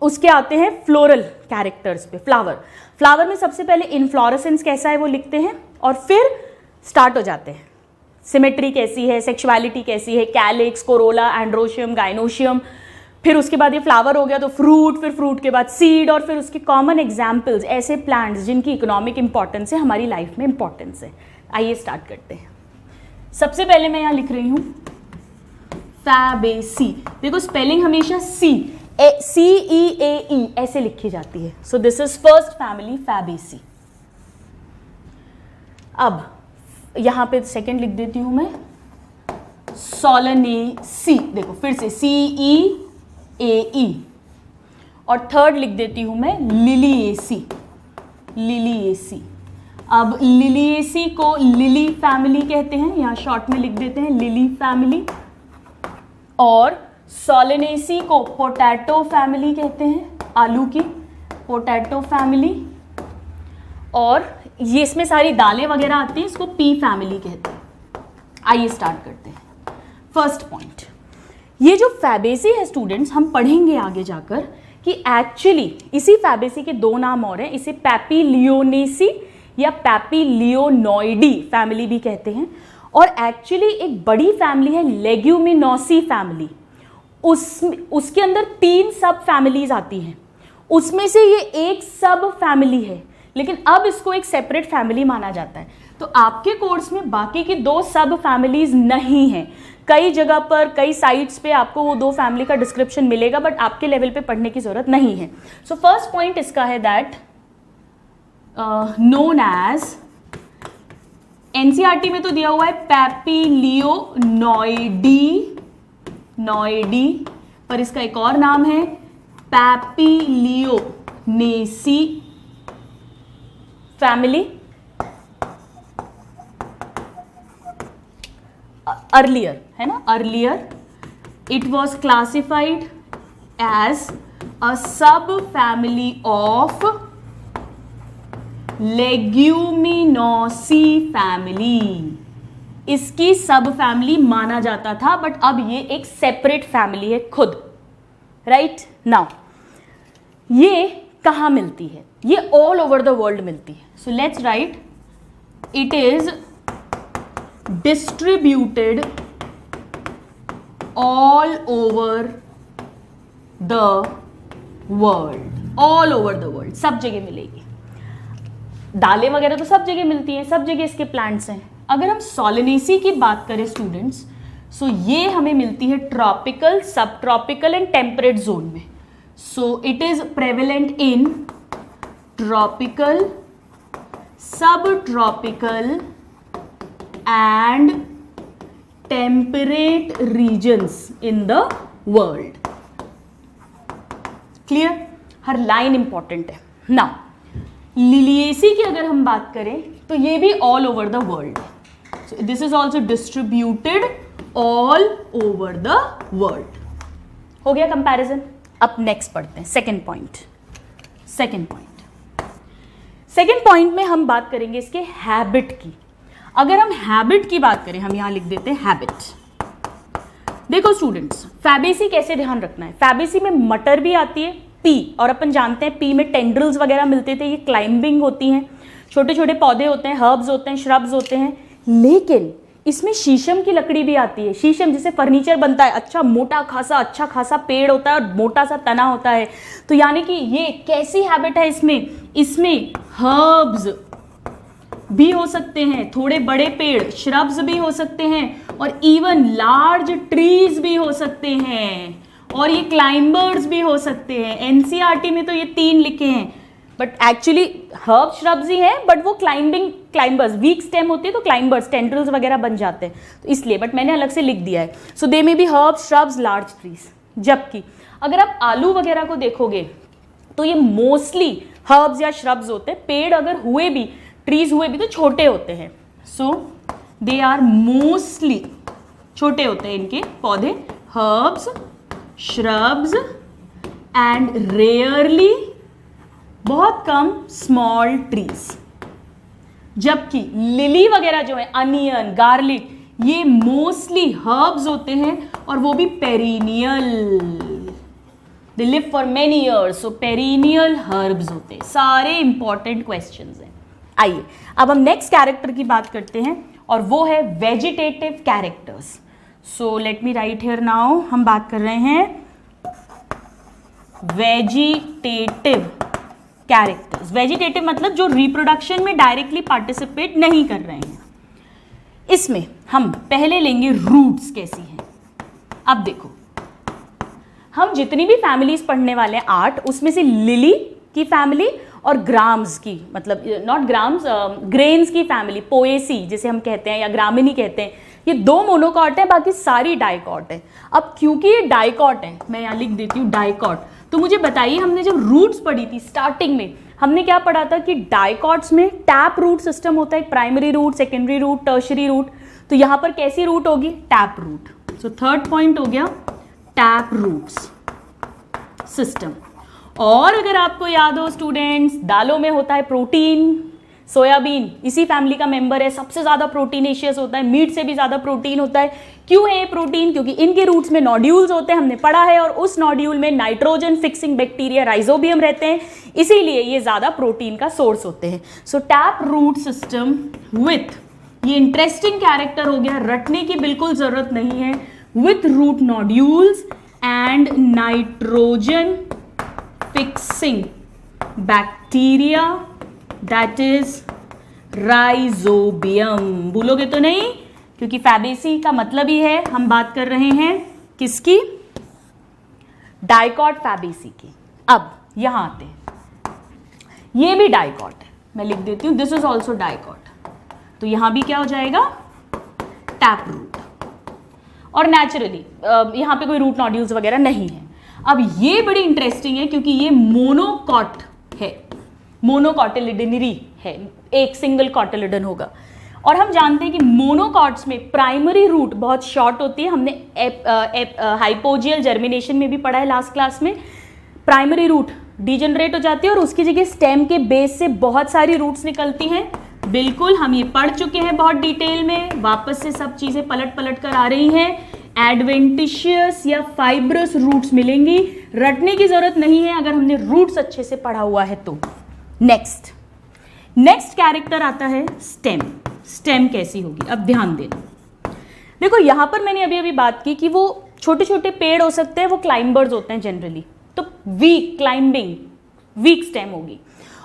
A: उसके आते हैं फ्लोरल कैरेक्टर्स पे, फ्लावर में सबसे पहले इनफ्लोरेसेंस कैसा है वो लिखते हैं, और फिर स्टार्ट हो जाते हैं, सिमेट्री कैसी है, सेक्सुअलिटी कैसी है, कैलिक्स, कोरोला, एंड्रोशियम, गाइनोशियम। फिर उसके बाद ये फ्लावर हो गया तो फ्रूट, फिर फ्रूट के बाद सीड, और फिर उसके कॉमन एग्जाम्पल्स, ऐसे प्लांट्स जिनकी इकोनॉमिक इंपॉर्टेंस है, हमारी लाइफ में इंपॉर्टेंस है। आइए स्टार्ट करते हैं। सबसे पहले मैं यहाँ लिख रही हूँ फैबेसी। देखो स्पेलिंग हमेशा CEAE ऐसे लिखी जाती है। So this is first family, Fabaceae. अब यहाँ पे सेकंड लिख देती हूँ मैं, सोलनेसी। देखो फिर से CEAE, और थर्ड लिख देती हूँ मैं लिलिएसी। अब लिलिएसी को लिली फैमिली कहते हैं, यहाँ शॉर्ट में लिख देते हैं लिली फैमिली, और सोलनेसी को पोटैटो फैमिली कहते हैं, आलू की, पोटैटो फैमिली। और ये इसमें सारी दालें वगैरह आती हैं, इसको पी फैमिली कहते हैं। आइए स्टार्ट करते हैं। फर्स्ट पॉइंट, ये जो फैबेसी है स्टूडेंट्स, हम पढ़ेंगे आगे जाकर कि एक्चुअली इसी फैबेसी के 2 नाम और हैं। इसे पैपिलियोनेसी या पैपिलियोनॉइडी फैमिली भी कहते हैं, और एक्चुअली एक बड़ी फैमिली है लेग्यूमिनोसी फैमिली। उसके अंदर 3 सब फैमिलीज आती हैं, उसमें से ये एक सब फैमिली है, लेकिन अब इसको एक सेपरेट फैमिली माना जाता है। तो आपके कोर्स में बाकी की 2 सब फैमिलीज नहीं हैं। कई जगह पर, कई साइट्स पे आपको वो 2 फैमिली का डिस्क्रिप्शन मिलेगा, बट आपके लेवल पे पढ़ने की जरूरत नहीं है। सो फर्स्ट पॉइंट इसका है दैट नोन एज, एनसीईआरटी में तो दिया हुआ है पैपिलियोनॉइडी, पर इसका एक और नाम है पैपिलियोनेसी फैमिली। अर्लियर है ना, earlier it was classified as a sub family of Leguminosae family. इसकी सब फैमिली माना जाता था, बट अब ये एक सेपरेट फैमिली है खुद, राइट। नाउ ये कहाँ मिलती है? ये ऑल ओवर द वर्ल्ड मिलती है। So let's write, it is distributed all over the world, all over the world, सब जगह मिलेगी। दालें वगैरह तो सब जगह मिलती हैं, सब जगह इसके प्लांट्स हैं, अगर हम सोलेनेसी की बात करें स्टूडेंट्स, सो ये हमें मिलती है tropical, subtropical and temperate zone में. So it is prevalent in tropical, subtropical and temperate regions in the world. Clear? हर लाइन इंपॉर्टेंट है ना. लिलिएसी की अगर हम बात करें तो ये भी all over the world. This is also distributed all over the world. हो गया कंपैरिजन. अब नेक्स्ट पढ़ते हैं सेकेंड पॉइंट. सेकेंड पॉइंट में हम बात करेंगे इसके हैबिट की. अगर हम हैबिट की बात करें, हम यहां लिख देते हैं हैबिट. देखो स्टूडेंट्स, फैबेसी कैसे ध्यान रखना है. फैबेसी में मटर भी आती है, पी, और अपन जानते हैं पी में टेंड्रिल्स वगैरह मिलते थे. ये क्लाइंबिंग होती हैं, छोटे छोटे पौधे होते हैं, हर्ब्स होते हैं, श्रब्स होते हैं. लेकिन इसमें शीशम की लकड़ी भी आती है. शीशम जिसे फर्नीचर बनता है, अच्छा मोटा खासा, अच्छा खासा पेड़ होता है और मोटा सा तना होता है. तो यानी कि ये कैसी हैबिट है इसमें. इसमें हर्ब्स भी हो सकते हैं, थोड़े बड़े पेड़, श्रब्स भी हो सकते हैं, और इवन लार्ज ट्रीज भी हो सकते हैं, और ये क्लाइंबर्स भी हो सकते हैं. एनसीईआरटी में तो ये 3 लिखे हैं, बट एक्चुअली हर्ब श्रब्स ही हैं, बट वो क्लाइंबर्स, वीक स्टेम होती है तो क्लाइंबर्स, टेंड्रिल्स वगैरह बन जाते हैं, तो इसलिए, बट मैंने अलग से लिख दिया है. So they may be herb shrubs, large trees. जबकि अगर आप आलू वगैरह को देखोगे तो ये मोस्टली हर्ब्स या श्रब्स होते हैं. पेड़ अगर हुए भी, ट्रीज हुए भी, तो छोटे होते हैं. सो दे आर मोस्टली छोटे होते हैं इनके पौधे, हर्ब्स, श्रब्स एंड रेयरली, बहुत कम, स्मॉल ट्रीज. जबकि लिली वगैरह जो है, अनियन, गार्लिक, ये मोस्टली हर्ब्स होते हैं, और वो भी perennial. They live for many years, so perennial herbs होते हैं. सारे इंपॉर्टेंट क्वेश्चंस हैं. आइए अब हम नेक्स्ट कैरेक्टर की बात करते हैं, और वो है vegetative characters. So let me write here now. हम बात कर रहे हैं वेजिटेटिव कैरेक्टर्स. वेजिटेटिव मतलब जो रिप्रोडक्शन में डायरेक्टली पार्टिसिपेट नहीं कर रहे हैं. इसमें हम पहले लेंगे रूट्स कैसी हैं. अब देखो, हम जितनी भी फैमिलीज पढ़ने वाले हैं 8, उसमें से लिली की फैमिली और ग्राम्स की, मतलब नॉट ग्राम्स, ग्रेन्स की फैमिली, पोएसी जिसे हम कहते हैं या ग्रामिनी कहते हैं, ये 2 मोनोकॉट है, बाकी सारी डाइकॉट है. अब क्योंकि ये डाइकॉट है, मैं यहाँ लिख देती हूँ डाइकॉट. तो मुझे बताइए, हमने जब रूट्स पढ़ी थी स्टार्टिंग में, हमने क्या पढ़ा था कि डाइकॉट्स में टैप रूट सिस्टम होता है. Primary root, secondary root, tertiary root. तो यहाँ पर कैसी रूट होगी? Tap root. So third point हो गया टैप रूट्स सिस्टम. और अगर आपको याद हो स्टूडेंट्स, दालों में होता है प्रोटीन. सोयाबीन इसी फैमिली का मेंबर है, सबसे ज्यादा प्रोटीनेशियस होता है, मीट से भी ज्यादा प्रोटीन होता है. क्यों है ये प्रोटीन? क्योंकि इनके रूट्स में नोड्यूल्स होते हैं, हमने पढ़ा है, और उस नोड्यूल में नाइट्रोजन फिक्सिंग बैक्टीरिया राइजोबियम रहते हैं, इसीलिए ये ज्यादा प्रोटीन का सोर्स होते हैं. So tap root system with, ये इंटरेस्टिंग कैरेक्टर हो गया, रटने की बिल्कुल जरूरत नहीं है, with root nodules and nitrogen fixing bacteria, that is rhizobium. भूलोगे तो नहीं, क्योंकि फैबेसी का मतलब ही है, हम बात कर रहे हैं किसकी? डाइकॉट फैबेसी की. अब यहां आते हैं, ये भी डाइकॉट है, मैं लिख देती हूं, दिस इज ऑल्सो डाइकॉट. तो यहां भी क्या हो जाएगा? Tap root. और नेचुरली यहां पे कोई रूट नोड्यूल्स वगैरह नहीं है. अब ये बड़ी इंटरेस्टिंग है, क्योंकि ये मोनोकॉट है, मोनोकॉटिलिडनरी है, एक सिंगल कॉटिलिडन होगा. और हम जानते हैं कि मोनोकॉट्स में प्राइमरी रूट बहुत शॉर्ट होती है. हमने हाइपोजियल जर्मिनेशन में भी पढ़ा है लास्ट क्लास में. प्राइमरी रूट डिजेनरेट हो जाती है और उसकी जगह स्टेम के बेस से बहुत सारी रूट्स निकलती हैं. बिल्कुल, हम ये पढ़ चुके हैं बहुत डिटेल में, वापस से सब चीजें पलट पलट कर आ रही हैं. एडवेंटिशियस या फाइब्रस रूट्स मिलेंगी, रटने की जरूरत नहीं है अगर हमने रूट्स अच्छे से पढ़ा हुआ है तो. नेक्स्ट कैरेक्टर आता है स्टेम. स्टेम कैसी होगी? अब ध्यान देना. देखो यहां पर मैंने अभी अभी बात की कि वो छोटे छोटे पेड़ हो सकते हैं, वो क्लाइंबर्स होते हैं जनरली, तो वीक क्लाइंबिंग, वीक स्टेम होगी.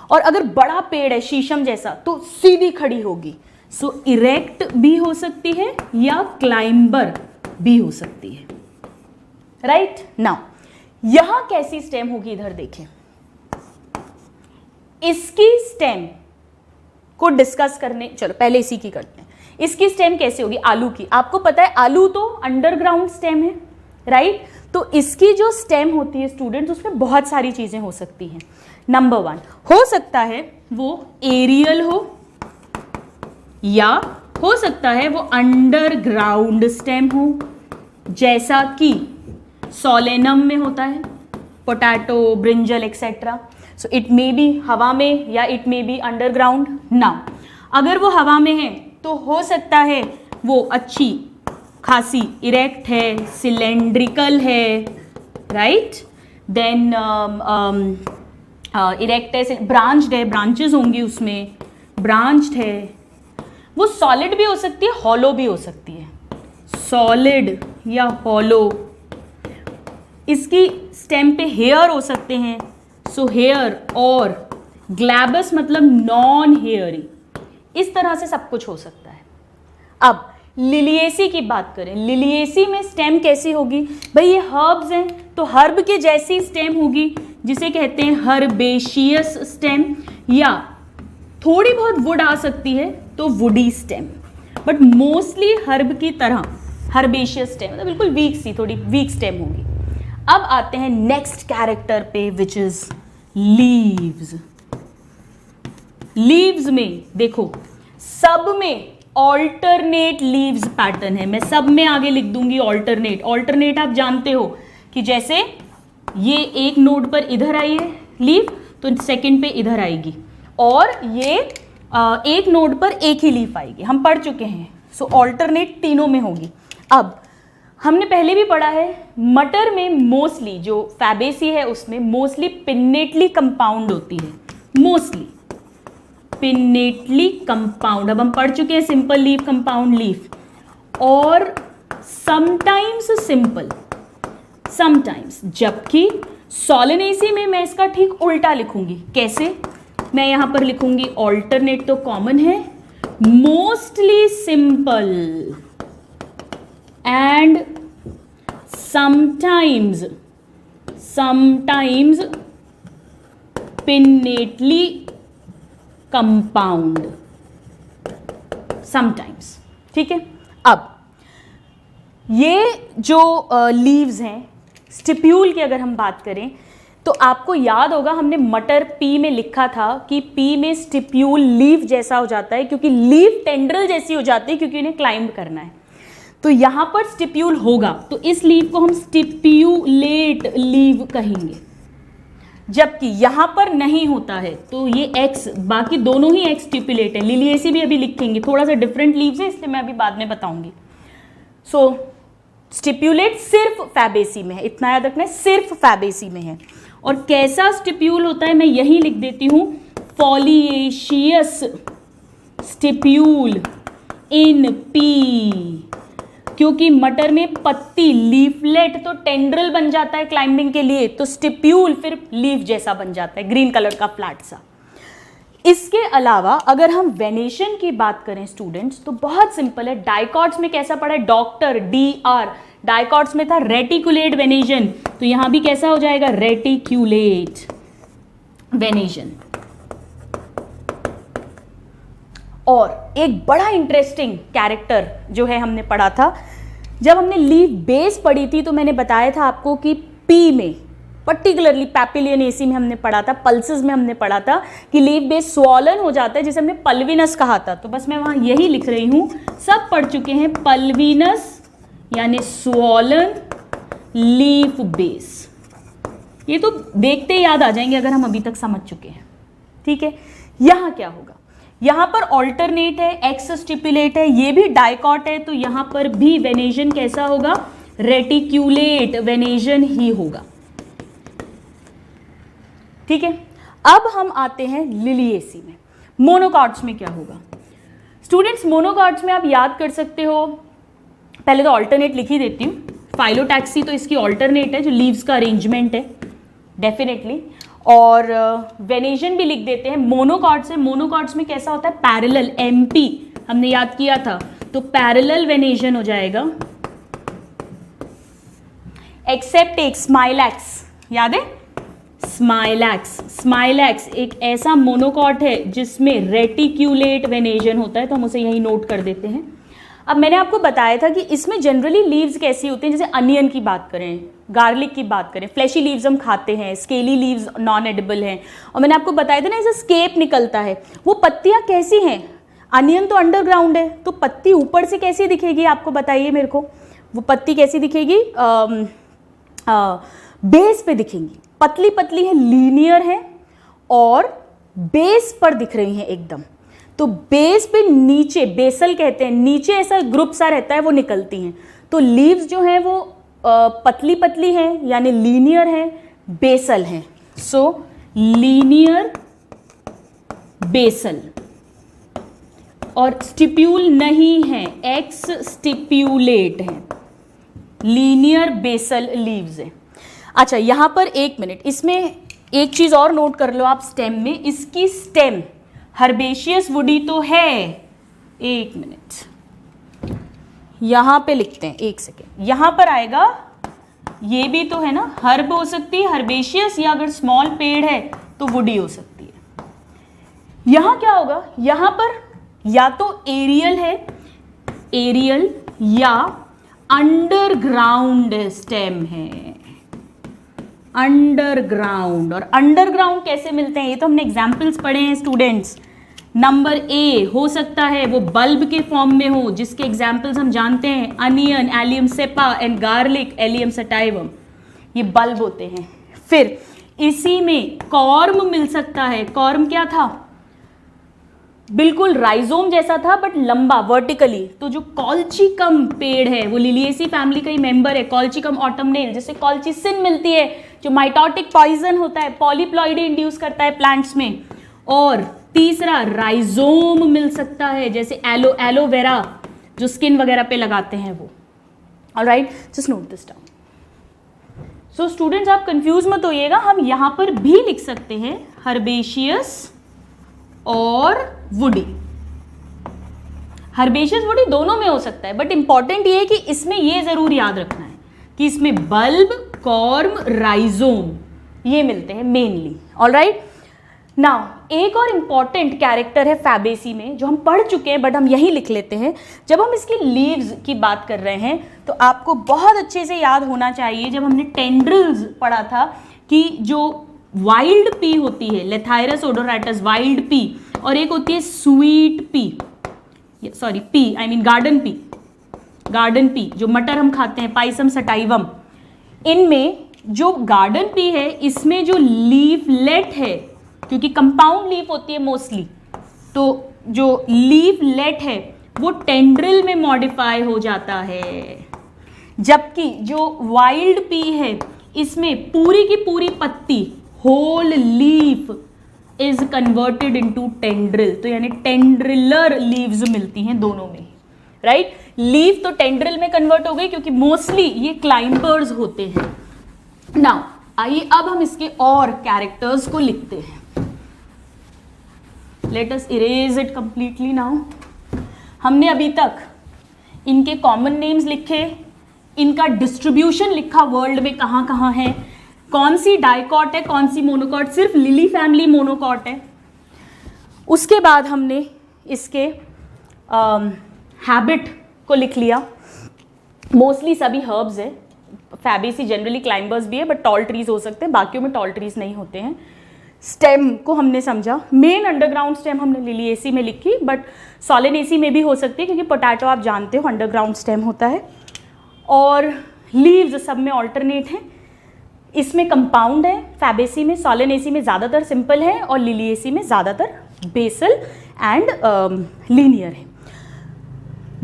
A: और अगर बड़ा पेड़ है शीशम जैसा, तो सीधी खड़ी होगी. सो इरेक्ट भी हो सकती है या क्लाइंबर भी हो सकती है, राइट। नाउ यहां कैसी स्टेम होगी, इधर देखें, इसकी स्टेम को डिस्कस करने, चलो पहले इसी की करते हैं। इसकी स्टेम कैसे होगी, आलू की, आपको पता है आलू तो अंडरग्राउंड स्टेम है, राइट। तो इसकी जो स्टेम होती है स्टूडेंट्स, उसमें बहुत सारी चीजें हो सकती हैं। नंबर 1 हो सकता है वो एरियल हो, या हो सकता है वो अंडरग्राउंड स्टेम हो, जैसा कि सोलेनम में होता है, potato, brinjal etcetera. So it may be हवा में या it may be underground. Now अगर वो हवा में है तो हो सकता है वो अच्छी खासी इरेक्ट है, सिलेंड्रिकल है, राइट। देन इरेक्ट है, ब्रांच्ड है, ब्रांचेस होंगी उसमें, ब्रांच्ड है। वो सॉलिड भी हो सकती है, हॉलो भी हो सकती है, सॉलिड या हॉलो। इसकी स्टेम पे हेयर हो सकते हैं, सो हेयर, और ग्लैबस मतलब नॉन हेयरी, इस तरह से सब कुछ हो सकता है। अब लिलिएसी की बात करें, लिलिएसी में स्टेम कैसी होगी, भाई ये हर्ब्स हैं तो हर्ब के जैसी स्टेम होगी, जिसे कहते हैं हर्बेशियस स्टेम, या थोड़ी बहुत वुड आ सकती है तो woody stem, but mostly herb की तरह हर्बेशियस स्टेम, मतलब बिल्कुल वीक सी, थोड़ी वीक स्टेम होगी। अब आते हैं नेक्स्ट कैरेक्टर पे, विच इज लीव्स। लीव्स में देखो, सब में ऑल्टरनेट लीव्स पैटर्न है, मैं सब में आगे लिख दूंगी ऑल्टरनेट। ऑल्टरनेट आप जानते हो कि जैसे ये एक नोड पर इधर आई है लीव, तो सेकंड पे इधर आएगी, और ये एक नोड पर एक ही लीफ आएगी, हम पढ़ चुके हैं। सो ऑल्टरनेट तीनों में होगी। अब हमने पहले भी पढ़ा है, मटर में मोस्टली जो फैबेसी है उसमें मोस्टली पिन्नेटली कंपाउंड होती है, मोस्टली पिन्नेटली कंपाउंड। अब हम पढ़ चुके हैं सिंपल लीफ, कंपाउंड लीफ, और समटाइम्स सिंपल, समटाइम्स। जबकि सोलेनेसी में मैं इसका ठीक उल्टा लिखूंगी। कैसे, मैं यहां पर लिखूंगी ऑल्टरनेट तो कॉमन है, mostly simple and sometimes pinnately compound, sometimes, ठीक है। अब ये जो लीव्स हैं, स्टिप्यूल की अगर हम बात करें तो आपको याद होगा हमने मटर पी में लिखा था कि पी में स्टिप्यूल लीव जैसा हो जाता है, क्योंकि लीव टेंड्रल जैसी हो जाती है, क्योंकि इन्हें क्लाइंब करना है। तो यहां पर स्टिप्यूल होगा तो इस लीव को हम स्टिप्यूलेट लीव कहेंगे, जबकि यहां पर नहीं होता है तो ये एक्स, बाकी दोनों ही एक्स स्टिप्यूलेट है। लिलिएसी भी अभी लिखेंगे, थोड़ा सा डिफरेंट लीव्स है इसलिए मैं अभी बाद में बताऊंगी। सो स्टिप्यूलेट सिर्फ फैबेसी में है, इतना याद रखना है, सिर्फ फैबेसी में है। और कैसा स्टिप्यूल होता है मैं यही लिख देती हूं, फॉलिएशियस स्टिप्यूल इन पी, क्योंकि मटर में पत्ती, लीफलेट तो टेंड्रल बन जाता है क्लाइंबिंग के लिए, तो स्टिप्यूल फिर लीफ जैसा बन जाता है, ग्रीन कलर का फ्लैट सा। इसके अलावा अगर हम वेनेशन की बात करें स्टूडेंट्स, तो बहुत सिंपल है। डाइकॉट्स में कैसा पढ़ा है, डॉक्टर, DR, डाइकॉट्स में था रेटिकुलेट वेनेशन, तो यहां भी कैसा हो जाएगा, रेटिक्यूलेट वेनेशन। और एक बड़ा इंटरेस्टिंग कैरेक्टर जो है हमने पढ़ा था, जब हमने लीफ बेस पढ़ी थी तो मैंने बताया था आपको कि पी में, पर्टिकुलरली पैपिलियनेसी में हमने पढ़ा था, पल्सेस में हमने पढ़ा था कि लीफ बेस स्वॉलन हो जाता है, जिसे हमने पल्विनस कहा था। तो बस मैं वहां यही लिख रही हूं, सब पढ़ चुके हैं, पल्विनस यानी स्वॉलन लीफ बेस। ये तो देखते ही याद आ जाएंगे अगर हम अभी तक समझ चुके हैं, ठीक है। यहां क्या होगा, यहां पर ऑल्टरनेट है, एक्स स्टिपुलेट है, ये भी डाइकॉट है, तो यहां पर भी वेनेशन कैसा होगा, रेटिक्यूलेट वेनेशन ही होगा, ठीक है। अब हम आते हैं लिलिएसी में। मोनोकॉट्स में क्या होगा स्टूडेंट्स, मोनोकॉट्स में आप याद कर सकते हो, पहले तो ऑल्टरनेट लिख ही देती हूं, फाइलोटैक्सी तो इसकी ऑल्टरनेट है, जो लीव्स का अरेंजमेंट है डेफिनेटली, और वेनेशन भी लिख देते हैं। मोनोकॉट्स है, मोनोकॉट्स में कैसा होता है, पैरेलल, MP हमने याद किया था, तो पैरेलल वेनेशन हो जाएगा, एक्सेप्ट एक स्माइलैक्स, याद है स्माइलैक्स। स्माइलैक्स एक ऐसा मोनोकॉट है जिसमें रेटिक्यूलेट वेनेशन होता है, तो हम उसे यही नोट कर देते हैं। अब मैंने आपको बताया था कि इसमें जनरली लीव्स कैसी होती हैं, जैसे अनियन की बात करें, गार्लिक की बात करें, फ्लैशी लीव्स हम खाते हैं, स्केली लीव्स नॉन एडिबल हैं, और मैंने आपको बताया था ना ऐसा स्केप निकलता है। वो पत्तियां कैसी हैं, अनियन तो अंडरग्राउंड है, तो पत्ती ऊपर से कैसी दिखेगी आपको बताइए मेरे को, वो पत्ती कैसी दिखेगी, बेस पे दिखेंगी, पतली पतली है, लीनियर है और बेस पर दिख रही हैं एकदम। तो बेस पे नीचे, बेसल कहते हैं, नीचे ऐसा ग्रुप सा रहता है, वो निकलती हैं। तो लीव्स जो हैं वो पतली पतली हैं, यानी लीनियर हैं, बेसल हैं। सो लीनियर बेसल, और स्टिप्यूल नहीं है, एक्स स्टिप्यूलेट है, लीनियर बेसल लीव्स है। अच्छा यहां पर एक मिनट, इसमें एक चीज और नोट कर लो आप स्टेम में, इसकी स्टेम हर्बेशियस वुडी तो है, एक मिनट यहां पे लिखते हैं, एक सेकेंड, यहां पर आएगा, ये भी तो है ना, हर्ब हो सकती है हर्बेशियस, या अगर स्मॉल पेड़ है तो वुडी हो सकती है। यहां क्या होगा, यहां पर या तो एरियल है, एरियल, या अंडरग्राउंड स्टेम है, अंडरग्राउंड। और अंडरग्राउंड कैसे मिलते हैं, ये तो हमने एग्जाम्पल्स पढ़े हैं स्टूडेंट्स। नंबर ए हो सकता है वो बल्ब के फॉर्म में हो, जिसके एग्जाम्पल्स हम जानते हैं, onion, Allium cepa, and garlic, Allium sativum, ये बल्ब होते हैं। फिर इसी में कॉर्म मिल सकता है, कॉर्म क्या था, बिल्कुल राइजोम जैसा था बट लंबा वर्टिकली। तो जो कॉल्चिकम पेड़ है वो लिलिएसी फैमिली का ही मेंबर है, कॉल्चिकम ऑटमनेल, जिससे कॉल्चिसिन मिलती है, जो माइटोटिक पॉइजन होता है, पॉलीप्लॉइडी इंड्यूस करता है प्लांट्स में। और तीसरा राइजोम मिल सकता है, जैसे एलोवेरा जो स्किन वगैरह पे लगाते हैं वो। Alright, just note this down. So students आप कंफ्यूज मत होइएगा, हम यहां पर भी लिख सकते हैं हर्बेशियस और वुडी। हर्बेशियस वुडी दोनों में हो सकता है, बट इंपॉर्टेंट ये है कि इसमें ये जरूर याद रखना है कि इसमें बल्ब, कॉर्म, राइजोम ये मिलते हैं मेनली। ऑलराइट, नाउ एक और इंपॉर्टेंट कैरेक्टर है फैबेसी में जो हम पढ़ चुके हैं बट हम यही लिख लेते हैं। जब हम इसकी लीव्स की बात कर रहे हैं तो आपको बहुत अच्छे से याद होना चाहिए, जब हमने टेंड्रिल्स पढ़ा था कि जो वाइल्ड पी होती है, लेथाइरस ओडोराटस वाइल्ड पी, और एक होती है sweet pea, sorry P I mean garden pea, garden pea जो मटर हम खाते हैं, पाइसम सटाइवम। इनमें जो गार्डन पी है इसमें जो लीफलेट है, क्योंकि कंपाउंड लीफ होती है मोस्टली, तो जो लीफलेट है वो टेंड्रिल में मॉडिफाई हो जाता है, जबकि जो वाइल्ड पी है इसमें पूरी की पूरी पत्ती, whole leaf is converted into tendril. तो यानी टेंड्रिलर लीव्स मिलती हैं दोनों में, राइट। लीफ तो टेंड्रिल में कन्वर्ट हो गई क्योंकि मोस्टली ये क्लाइंबर्स होते हैं। नाउ आइए अब हम इसके और कैरेक्टर्स को लिखते हैं। Let us erase it completely now. हमने अभी तक इनके कॉमन नेम्स लिखे, इनका डिस्ट्रीब्यूशन लिखा वर्ल्ड में कहाँ कहाँ है, कौन सी डाइकॉट है, कौन सी मोनोकॉट, सिर्फ लिली फैमिली मोनोकॉट है। उसके बाद हमने इसके हैबिट को लिख लिया, मोस्टली सभी हर्ब्स है, फैबेसी जनरली क्लाइंबर्स भी है बट टॉल ट्रीज हो सकते हैं, बाकियों में टॉल ट्रीज नहीं होते हैं। स्टेम को हमने समझा, मेन अंडरग्राउंड स्टेम हमने लिलिएसी में लिखी बट सोलेनेसी में भी हो सकती है क्योंकि पोटैटो आप जानते हो अंडरग्राउंड स्टेम होता है। और लीव्स सब में ऑल्टरनेट हैं, इसमें कंपाउंड है, फैबेसी में, सोलेनेसी में ज़्यादातर सिंपल है और लिलिएसी में ज़्यादातर बेसल एंड लीनियर है।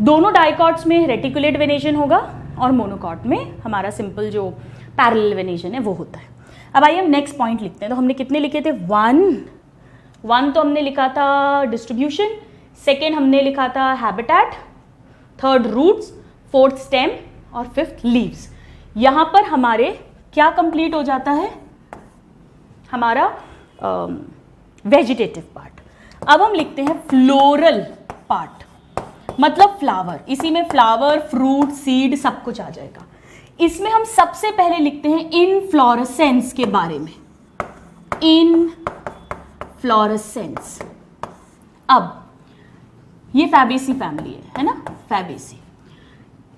A: दोनों डाइकॉट्स में रेटिकुलेट वेनेशन होगा और मोनोकॉट में हमारा सिंपल जो पैरेलल वेनेशन है वो होता है। अब आइए हम नेक्स्ट पॉइंट लिखते हैं। तो हमने कितने लिखे थे, वन तो हमने लिखा था डिस्ट्रीब्यूशन, सेकेंड हमने लिखा था habitat, third roots, fourth stem और फिफ्थ लीव्स। यहाँ पर हमारे क्या कंप्लीट हो जाता है, हमारा वेजिटेटिव पार्ट। अब हम लिखते हैं फ्लोरल पार्ट। मतलब फ्लावर, इसी में फ्लावर, फ्रूट, सीड सब कुछ आ जाएगा। इसमें हम सबसे पहले लिखते हैं इनफ्लोरेसेंस के बारे में, इनफ्लोरेसेंस। अब ये फैबेसी फैमिली है ना, फैबेसी।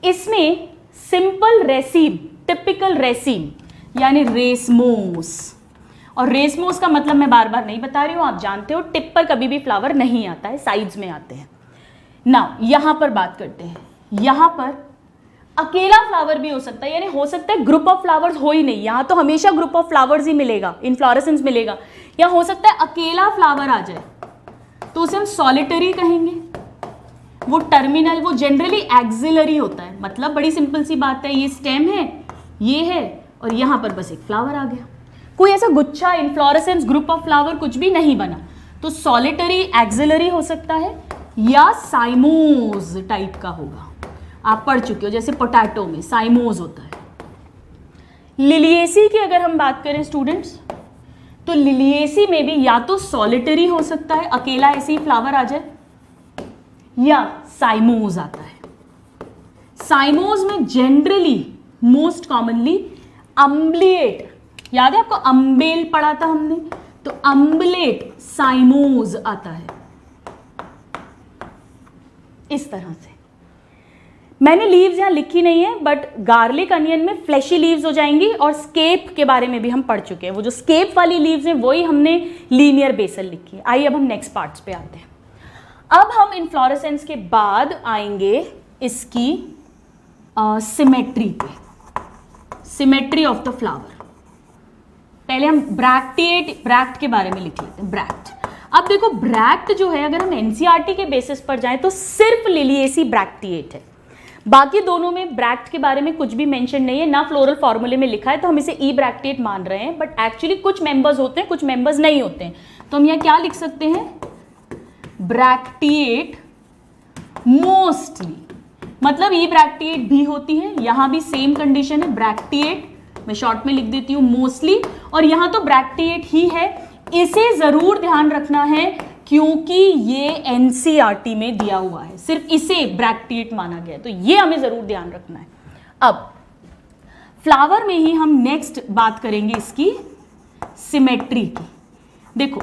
A: इसमें सिंपल रेसीम, टिपिकल रेसीम यानी रेसमोस, और रेसमोस का मतलब मैं बार बार नहीं बता रही हूं, आप जानते हो टिप पर कभी भी फ्लावर नहीं आता है, साइड्स में आते हैं ना। यहां पर बात करते हैं, यहां पर अकेला फ्लावर भी हो सकता है, यानी हो सकता है ग्रुप ऑफ फ्लावर्स हो ही नहीं, यहां तो हमेशा ग्रुप ऑफ फ्लावर्स ही मिलेगा, इनफ्लोरेसेंस मिलेगा, या हो सकता है अकेला फ्लावर आ जाए तो उसे हम सॉलिटरी कहेंगे। वो टर्मिनल, वो जनरली एक्सिलरी होता है, मतलब बड़ी सिंपल सी बात है, ये स्टेम है, ये है, और यहां पर बस एक फ्लावर आ गया, कोई ऐसा गुच्छा, इनफ्लोरेसेंस, ग्रुप ऑफ फ्लावर कुछ भी नहीं बना, तो सॉलिटरी एक्सिलरी हो सकता है या साइमोज टाइप का होगा। आप पढ़ चुके हो, जैसे पोटैटो में साइमोज होता है। लिलिएसी की अगर हम बात करें स्टूडेंट्स, तो लिलिएसी में भी या तो सॉलिटरी हो सकता है, अकेला ऐसे ही फ्लावर आ जाए, या साइमोज आता है। साइमोज में जनरली मोस्ट कॉमनली अम्बलेट, याद है आपको अम्बेल पढ़ा था हमने, तो अम्बलेट साइमोज आता है। इस तरह से मैंने लीव्स यहां लिखी नहीं है, बट गार्लिक अनियन में फ्लैशी लीव्स हो जाएंगी, और स्केप के बारे में भी हम पढ़ चुके हैं, वो जो स्केप वाली लीव्स हैं वही हमने लीनियर बेसल लिखी है। आइए अब हम नेक्स्ट पार्ट्स पे आते हैं। अब हम इन्फ्लोरेसेंस के बाद आएंगे इसकी सिमेट्री पे, सिमेट्री ऑफ द फ्लावर। पहले हम ब्रैक्ट के बारे में लिख लेते हैं, ब्रैक्ट। अब देखो ब्रैक्ट जो है, अगर हम एनसीईआरटी के बेसिस पर जाएं तो सिर्फ लिलिएसी ब्रैक्टिएट है, बाकी दोनों में ब्रैक्ट के बारे में कुछ भी मेंशन नहीं है, ना फ्लोरल फॉर्मूले में लिखा है, तो हम इसे ई ब्रैक्टिएट मान रहे हैं, बट एक्चुअली कुछ मेंबर्स होते हैं, कुछ मेंबर्स नहीं होते हैं, तो हम यहाँ क्या लिख सकते हैं, ब्रैक्टिएट मोस्टली, मतलब ई ब्रैक्टिएट भी होती है, यहां भी सेम कंडीशन है, ब्रैक्टिएट मैं शॉर्ट में लिख देती हूं मोस्टली, और यहां तो ब्रैक्टिएट ही है। इसे जरूर ध्यान रखना है क्योंकि ये एनसीईआरटी में दिया हुआ है, सिर्फ इसे ब्रैक्टिएट माना गया, तो ये हमें जरूर ध्यान रखना है। अब फ्लावर में ही हम नेक्स्ट बात करेंगे इसकी सिमेट्री की। देखो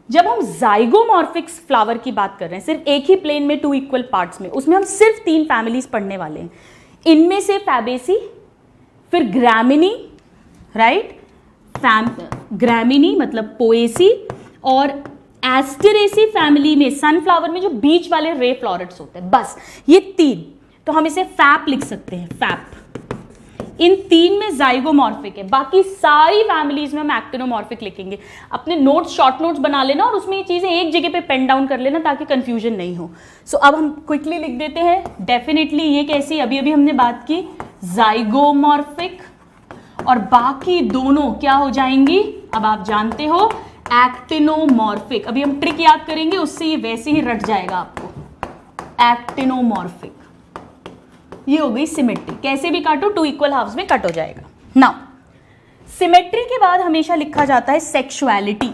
A: जब हम जाइगोमॉर्फिक्स फ्लावर की बात कर रहे हैं, सिर्फ एक ही प्लेन में 2 इक्वल पार्ट्स में, उसमें हम सिर्फ 3 फैमिलीज पढ़ने वाले हैं, इनमें से फैबेसी, फिर ग्रामिनी, राइट, ग्रामिनी मतलब पोएसी, और एस्टेरेसी फैमिली में सनफ्लावर में जो बीच वाले रे फ्लोरेट्स होते हैं, बस ये 3, तो हम इसे फैप लिख सकते हैं, फैप। इन 3 में जाइगोमॉर्फिक है, बाकी सारी फैमिलीज में हम एक्टिनोमॉर्फिक लिखेंगे। अपने नोट्स, शॉर्ट नोट्स बना लेना और उसमें ये चीजें एक जगह पे पेन डाउन कर लेना ताकि कंफ्यूजन नहीं हो। सो अब हम क्विकली लिख देते हैं, डेफिनेटली ये कैसी, अभी अभी हमने बात की जाइगोमॉर्फिक, और बाकी दोनों क्या हो जाएंगी, अब आप जानते हो एक्टिनोमॉर्फिक। अभी हम ट्रिक याद करेंगे, उससे ये वैसे ही रट जाएगा आपको, एक्टिनोमॉर्फिक। ये हो गई सिमेट्री, कैसे भी काटो 2 इक्वल हाफ्स में कट हो जाएगा। नाउ सिमेट्री के बाद हमेशा लिखा जाता है सेक्सुअलिटी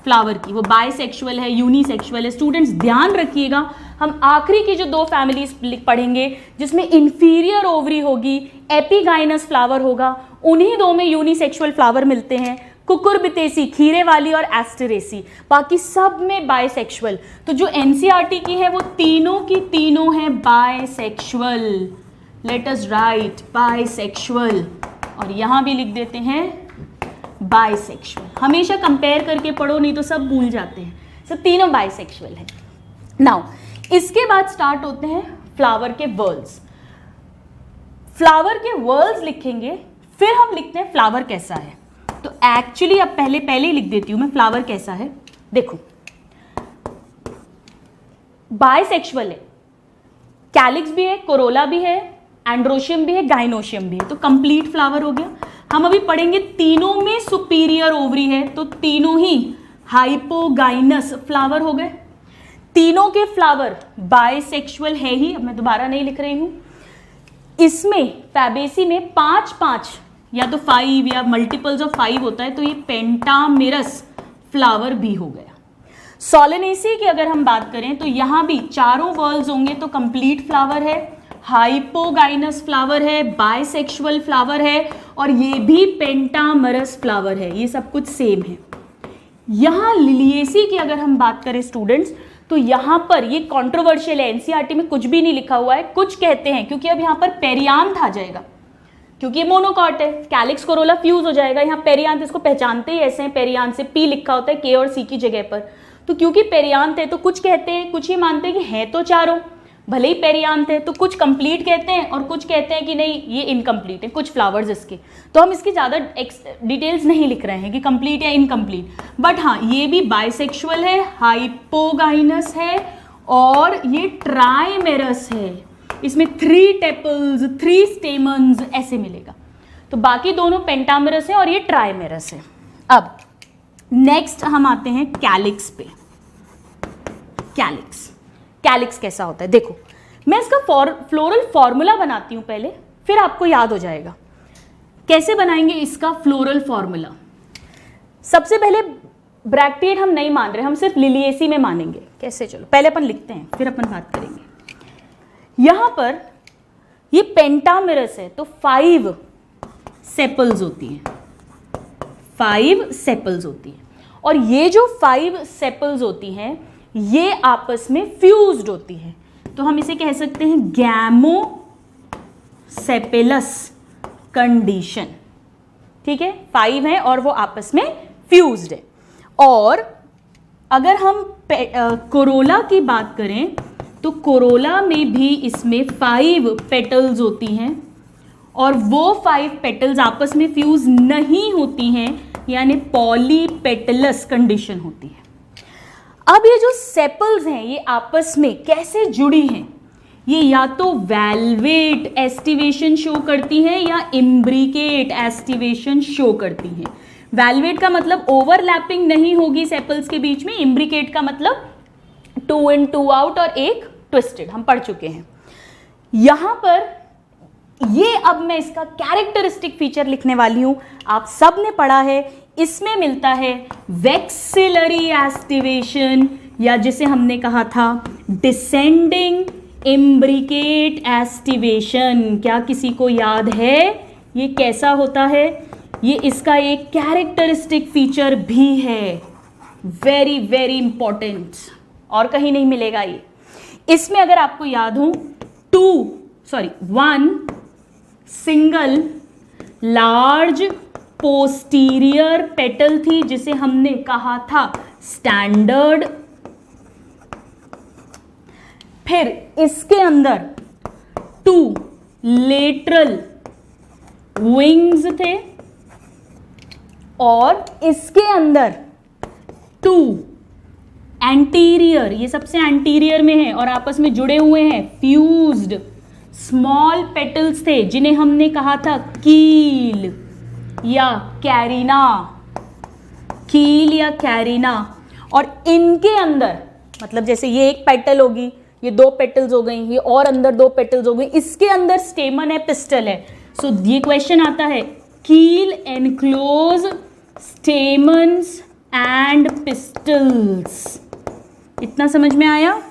A: फ्लावर की, वो बायसेक्सुअल है, यूनिसेक्सुअल है। स्टूडेंट्स ध्यान रखिएगा, हम आखिरी की जो 2 फैमिलीज पढ़ेंगे जिसमें इंफीरियर ओवरी होगी, एपिगाइनस फ्लावर होगा, उन्हीं 2 में यूनिसेक्सुअल फ्लावर मिलते हैं, कुकुरबिटेसी खीरे वाली और एस्टेरेसी, बाकी सब में बायसेक्सुअल। तो जो एनसीईआरटी की है वो तीनों की तीनों है bisexual. Let us right bisexual, और यहां भी लिख देते हैं बायसेक्सुअल। हमेशा कंपेयर करके पढ़ो, नहीं तो सब भूल जाते हैं। तो तीनों बायसेक्सुअल है। नाउ इसके बाद स्टार्ट होते हैं फ्लावर के वर्ल्स। फ्लावर के वर्ल्स लिखेंगे, फिर हम लिखते हैं फ्लावर कैसा है। तो एक्चुअली अब पहले ही लिख देती हूं मैं, फ्लावर कैसा है। देखो बायसेक्सुअल है, कैलिक्स भी है, कोरोला भी है, एंड्रोशियम भी है, गाइनोशियम भी है, तो कंप्लीट फ्लावर हो गया। हम अभी पढ़ेंगे तीनों में सुपीरियर ओवरी है, तो तीनों ही हाइपोगाइनस फ्लावर हो गए। तीनों के फ्लावर बायसेक्सुअल है ही, अब मैं दोबारा नहीं लिख रही हूं। इसमें फैबेसी में 5 या तो 5 या मल्टीपल्स ऑफ 5 होता है, तो ये पेंटामेरस फ्लावर भी हो गया। सोलेनेसी की अगर हम बात करें तो यहां भी चारों वर्ल्स होंगे तो कंप्लीट फ्लावर है, हाइपोगाइनस फ्लावर है, बाइसेक्सुअल फ्लावर है और ये भी पेंटामरस फ्लावर है, ये सब कुछ सेम है। यहां लिलिएसी की अगर हम बात करें स्टूडेंट्स तो यहां पर ये कंट्रोवर्शियल है, एनसीईआरटी में कुछ भी नहीं लिखा हुआ है। कुछ कहते हैं क्योंकि अब यहां पर पेरियांथ आ जाएगा, क्योंकि ये मोनोकॉट है, कैलिक्स कोरोला फ्यूज हो जाएगा। यहाँ पेरियांथ, इसको पहचानते ही ऐसे हैं, पेरियांथ से पी लिखा होता है के और सी की जगह पर। तो क्योंकि पेरियांथ है तो कुछ कहते हैं, कुछ ही मानते हैं कि है तो चारों, भले ही पेरियांथ है, तो कुछ कंप्लीट कहते हैं और कुछ कहते हैं कि नहीं ये इनकम्प्लीट है, कुछ फ्लावर्स इसके। तो हम इसकी ज़्यादा डिटेल्स नहीं लिख रहे हैं कि कंप्लीट या इनकम्प्लीट, बट हाँ ये भी बाइसेक्सुअल है, हाइपोगाइनस है और ये ट्राइमेरस है। इसमें 3 टेपल्स, 3 स्टेमन्स ऐसे मिलेगा। तो बाकी दोनों पेंटामेरस है और ये ट्राइमेरस है। अब नेक्स्ट हम आते हैं कैलिक्स पे। कैलिक्स कैसा होता है देखो, मैं इसका फ्लोरल फॉर्मूला बनाती हूं पहले, फिर आपको याद हो जाएगा कैसे बनाएंगे इसका फ्लोरल फॉर्मूला। सबसे पहले ब्रैक्टिएट हम नहीं मान रहे, हम सिर्फ लिलिएसी में मानेंगे। कैसे, चलो पहले अपन लिखते हैं फिर अपन बात करेंगे। यहां पर ये पेंटामेरस है तो 5 सेपल्स होती हैं, 5 सेपल्स होती हैं और ये जो 5 सेपल्स होती हैं ये आपस में फ्यूज्ड होती है, तो हम इसे कह सकते हैं गैमोसेपेलस कंडीशन। ठीक है, 5 है और वो आपस में फ्यूज्ड है। और अगर हम कोरोला की बात करें तो कोरोला में भी इसमें 5 पेटल्स होती हैं और वो 5 पेटल्स आपस में फ्यूज नहीं होती हैं, यानी पॉलीपेटलस कंडीशन होती है। अब ये जो सेपल्स हैं ये आपस में कैसे जुड़ी हैं, ये या तो वैल्वेट एस्टिवेशन शो करती हैं या इम्ब्रिकेट एस्टिवेशन शो करती हैं। वैल्वेट का मतलब ओवरलैपिंग नहीं होगी सेपल्स के बीच में, इम्ब्रिकेट का मतलब 2 इन 2 आउट और एक ट्विस्टेड, हम पढ़ चुके हैं। यहां पर ये अब मैं इसका कैरेक्टरिस्टिक फीचर लिखने वाली हूं, आप सब ने पढ़ा है, इसमें मिलता है वेक्सिलरी एस्टिवेशन या जिसे हमने कहा था डिसेंडिंग इम्ब्रिकेट एस्टिवेशन। क्या किसी को याद है ये कैसा होता है? ये इसका एक कैरेक्टरिस्टिक फीचर भी है, वेरी वेरी इंपॉर्टेंट, और कहीं नहीं मिलेगा ये। इसमें अगर आपको याद हो 1 सिंगल लार्ज पोस्टीरियर पेटल थी जिसे हमने कहा था स्टैंडर्ड, फिर इसके अंदर 2 लेटरल विंग्स थे और इसके अंदर 2 एंटीरियर, ये सबसे एंटीरियर में है और आपस में जुड़े हुए हैं, फ्यूज्ड स्मॉल पेटल्स थे जिन्हें हमने कहा था कील या कैरिना, कील या कैरिना। और इनके अंदर मतलब जैसे ये एक पेटल होगी, ये 2 पेटल्स हो गई, ये और अंदर 2 पेटल्स हो गई, इसके अंदर स्टेमन है, पिस्टल है। सो ये क्वेश्चन आता है कील एनक्लोज स्टेमन्स एंड पिस्टल्स। इतना समझ में आया?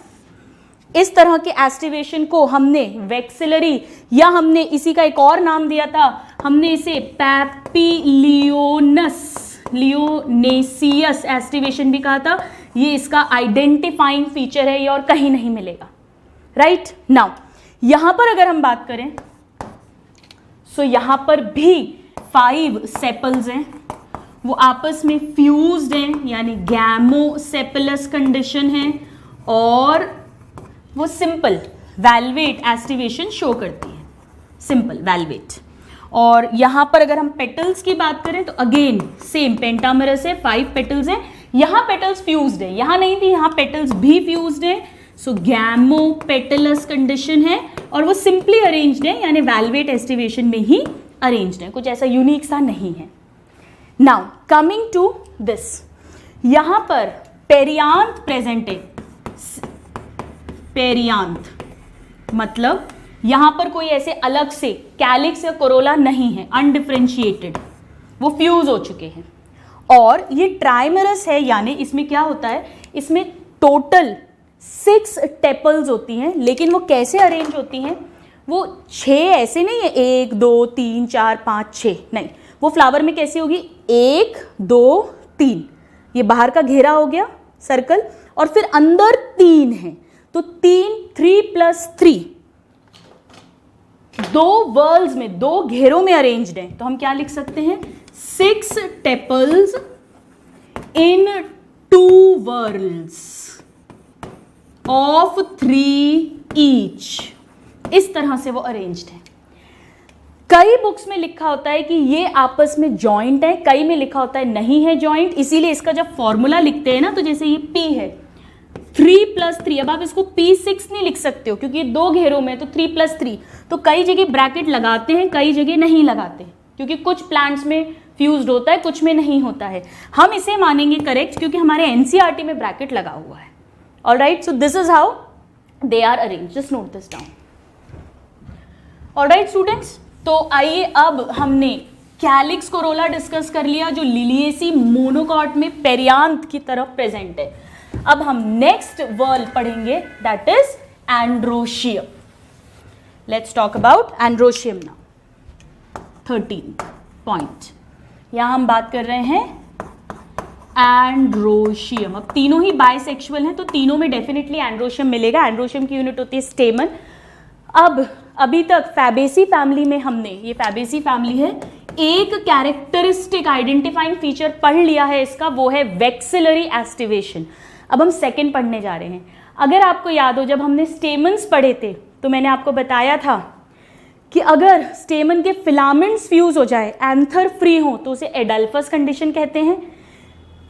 A: इस तरह के एस्टिवेशन को हमने वेक्सिलरी या हमने इसी का एक और नाम दिया था, हमने इसे लियोनेसियस एस्टिवेशन भी कहा था। ये इसका आइडेंटिफाइंग फीचर है, ये और कहीं नहीं मिलेगा। राइट नाउ यहां पर अगर हम बात करें सो यहां पर भी 5 सेपल्स हैं, वो आपस में फ्यूज्ड हैं यानी गैमोसेपेलस कंडीशन है और वो सिंपल वैल्वेट एस्टिवेशन शो करती है, सिंपल वैल्वेट। और यहां पर अगर हम पेटल्स की बात करें तो अगेन सेम पेंटामेरस है, 5 पेटल्स हैं, यहां पेटल्स फ्यूज्ड है, यहां नहीं थी, यहां पेटल्स भी फ्यूज्ड है। सो गैमोपेटलस कंडीशन है और वो सिंपली अरेंज्ड है यानी वैल्वेट एस्टिवेशन में ही अरेंज्ड है, कुछ ऐसा यूनिक सा नहीं है। नाउ कमिंग टू दिस, यहां पर पेरियांथ प्रेजेंट है। पेरियांथ मतलब यहां पर कोई ऐसे अलग से कैलिक्स या कोरोला नहीं है, अनडिफरेंशिएटेड, वो फ्यूज हो चुके हैं। और ये ट्राइमेरस है यानी इसमें क्या होता है, इसमें टोटल 6 टेपल्स होती हैं, लेकिन वो कैसे अरेंज होती हैं, वो 6 ऐसे नहीं है 1 2 3 4 5 6, नहीं, वो फ्लावर में कैसी होगी 1 2 3, ये बाहर का घेरा हो गया सर्कल, और फिर अंदर 3 है, तो 3 + 3 2 वर्ल्स में, 2 घेरों में अरेंज्ड है, तो हम क्या लिख सकते हैं 6 tepals in 2 whorls of 3 each, इस तरह से वो अरेंज्ड है। कई बुक्स में लिखा होता है कि ये आपस में जॉइंट है, कई में लिखा होता है नहीं है जॉइंट, इसीलिए इसका जब फॉर्मूला लिखते हैं ना, तो जैसे ये P है 3 + 3, अब आप इसको P6 नहीं लिख सकते हो क्योंकि ये 2 घेरों में, तो 3 + 3, तो कई जगह ब्रैकेट लगाते हैं, कई जगह नहीं लगाते, क्योंकि कुछ प्लांट्स में फ्यूज्ड होता है, कुछ में नहीं होता है। हम इसे मानेंगे करेक्ट क्योंकि हमारे एनसीईआरटी में ब्रैकेट लगा हुआ है। Alright, so this is how they are arrange, just note this down. Alright students, तो आइए अब हमने कैलिक्स कोरोला डिस्कस कर लिया जो लिलिएसी मोनोकॉट में पेरियांथ की तरफ प्रेजेंट है। अब हम नेक्स्ट वर्ड पढ़ेंगे, that is androecium. Let's talk about androecium now. 13 point, यहां हम बात कर रहे हैं एंड्रोशियम। अब तीनों ही बाइसेक्सुअल हैं, तो तीनों में डेफिनेटली एंड्रोशियम मिलेगा। एंड्रोशियम की यूनिट होती है स्टेमन। अब अभी तक फैबेसी फैमिली में हमने, ये फैबेसी फैमिली है, एक कैरेक्टरिस्टिक आइडेंटिफाइंग फीचर पढ़ लिया है इसका, वो है वेक्सिलरी एस्टिवेशन। अब हम सेकंड पढ़ने जा रहे हैं। अगर आपको याद हो, जब हमने स्टेमन्स पढ़े थे तो मैंने आपको बताया था कि अगर स्टेमन के फिलामेंट्स फ्यूज हो जाए, एंथर फ्री हो, तो उसे एडल्फस कंडीशन कहते हैं।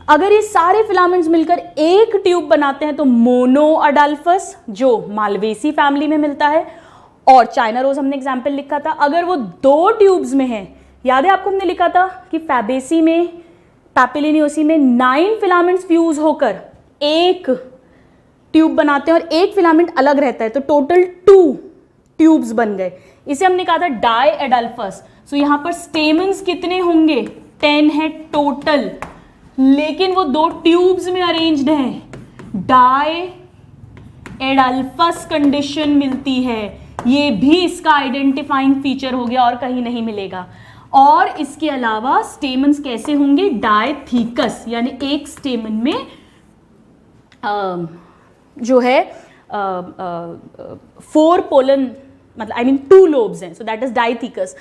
A: अगर ये सारे फिलामेंट्स मिलकर एक ट्यूब बनाते हैं तो मोनो अडल्फस, जो मालवेसी फैमिली में मिलता है। और चाइना रोज हमने एग्जाम्पल लिखा था, अगर वो 2 ट्यूब्स में है, याद है आपको हमने लिखा था कि फैबेसी में, पैपिलिनियोसी में 9 फिलामेंट्स फ्यूज होकर एक ट्यूब बनाते हैं और एक फिलामेंट अलग रहता है, तो टोटल 2 ट्यूब्स बन गए। इसे हमने कहा था डाई एडल्फस। सो यहां पर स्टेमन्स कितने होंगे, 10 है टोटल, लेकिन वो 2 ट्यूब्स में अरेंज्ड हैं। डाई एडल्फस कंडीशन मिलती है, ये भी इसका आइडेंटिफाइंग फीचर हो गया और कहीं नहीं मिलेगा। और इसके अलावा स्टेमन्स कैसे होंगे, डायथीकस, यानी एक स्टेमन में जो है 4 पोलन, मतलब आई मीन 2 लोब्स हैं, सो दैट इज डायथीकस।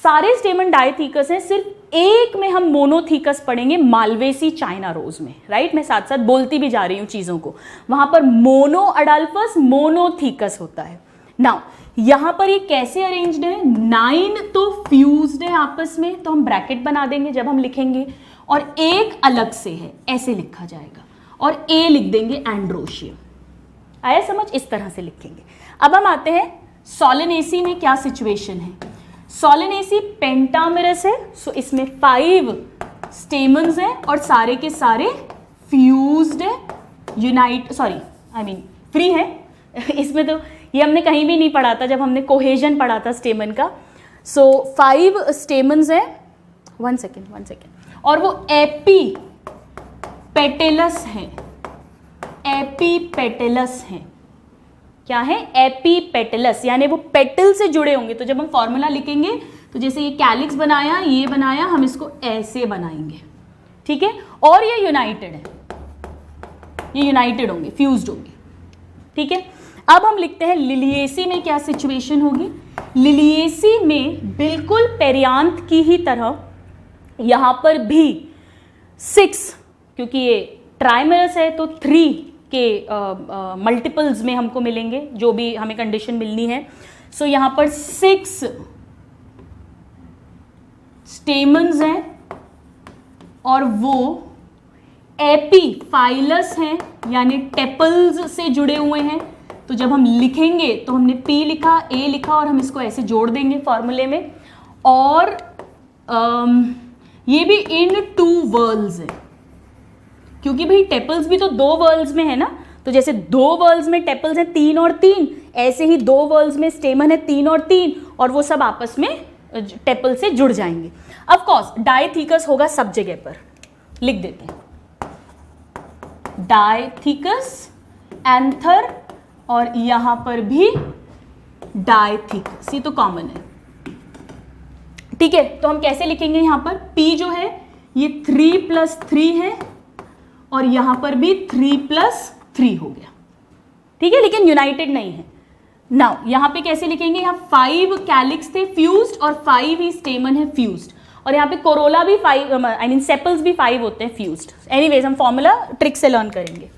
A: सारे स्टेमन डायथीकस हैं, सिर्फ एक में हम मोनोथीकस पढ़ेंगे, मालवेसी चाइना रोज में। राइट, मैं साथ साथ बोलती भी जा रही हूं चीजों को। वहां पर मोनो अडल्फस, मोनोथीकस होता है। नाउ यहां पर ये कैसे अरेंज्ड है, 9 तो फ्यूज्ड है आपस में, तो हम ब्रैकेट बना देंगे जब हम लिखेंगे, और एक अलग से है, ऐसे लिखा जाएगा, और ए लिख देंगे एंड्रोशियम। आया समझ, इस तरह से लिखेंगे। अब हम आते हैं सोलेनेसी में क्या सिचुएशन है। सोलेनेसी पेंटामेरस है, सो इसमें 5 स्टेमन्स हैं और सारे के सारे फ्यूज्ड है, फ्री है। इसमें तो ये हमने कहीं भी नहीं पढ़ा था जब हमने कोहेजन पढ़ा था स्टेमन का। सो 5 स्टेमन्स हैं, 1 सेकेंड, और वो एपी पेटेलस हैं, एपीपेटेलस हैं। क्या है, एपीपेटेलस, यानी वो पेटल से जुड़े होंगे। तो जब हम फॉर्मूला लिखेंगे तो जैसे ये कैलिक्स बनाया, ये बनाया, हम इसको ऐसे बनाएंगे, ठीक है। और ये यूनाइटेड है, ये यूनाइटेड होंगे, फ्यूज्ड होंगे, ठीक है। अब हम लिखते हैं लिलिएसी में क्या सिचुएशन होगी। लिलिएसी में बिल्कुल पेरियांथ की ही तरह यहां पर भी 6, क्योंकि ये ट्राइमेरस है तो 3 के मल्टीपल्स में हमको मिलेंगे, जो भी हमें कंडीशन मिलनी है। सो यहां पर 6 स्टेमन्स हैं और वो एपीफाइलस हैं, यानी टेपल्स से जुड़े हुए हैं। तो जब हम लिखेंगे तो हमने P लिखा, A लिखा, और हम इसको ऐसे जोड़ देंगे फॉर्मूले में। और ये भी इन 2 वर्ल्ड्स है, क्योंकि भाई टेपल्स भी तो 2 वर्ल्ड्स में है ना। तो जैसे 2 वर्ल्ड्स में टेपल्स हैं 3 और 3, ऐसे ही 2 वर्ल्ड्स में स्टेमन है 3 और 3, और वो सब आपस में टेपल से जुड़ जाएंगे। ऑफ कोर्स डायथीकस होगा सब जगह पर, लिख देते हैं। डायथिकस, एंथर, और यहां पर भी डायथिकस, ये तो कॉमन है। ठीक है, तो हम कैसे लिखेंगे यहां पर P जो है ये 3+3 है और यहां पर भी 3+3 हो गया। ठीक है, लेकिन यूनाइटेड नहीं है। नाउ यहां पे कैसे लिखेंगे, यहां 5 कैलिक्स थे फ्यूज्ड और 5 ही स्टेमन है फ्यूज्ड, और यहाँ पे कोरोला भी 5, आई मीन सेपल्स भी 5 होते हैं फ्यूज्ड। एनीवेज हम फॉर्मूला ट्रिक से लर्न करेंगे।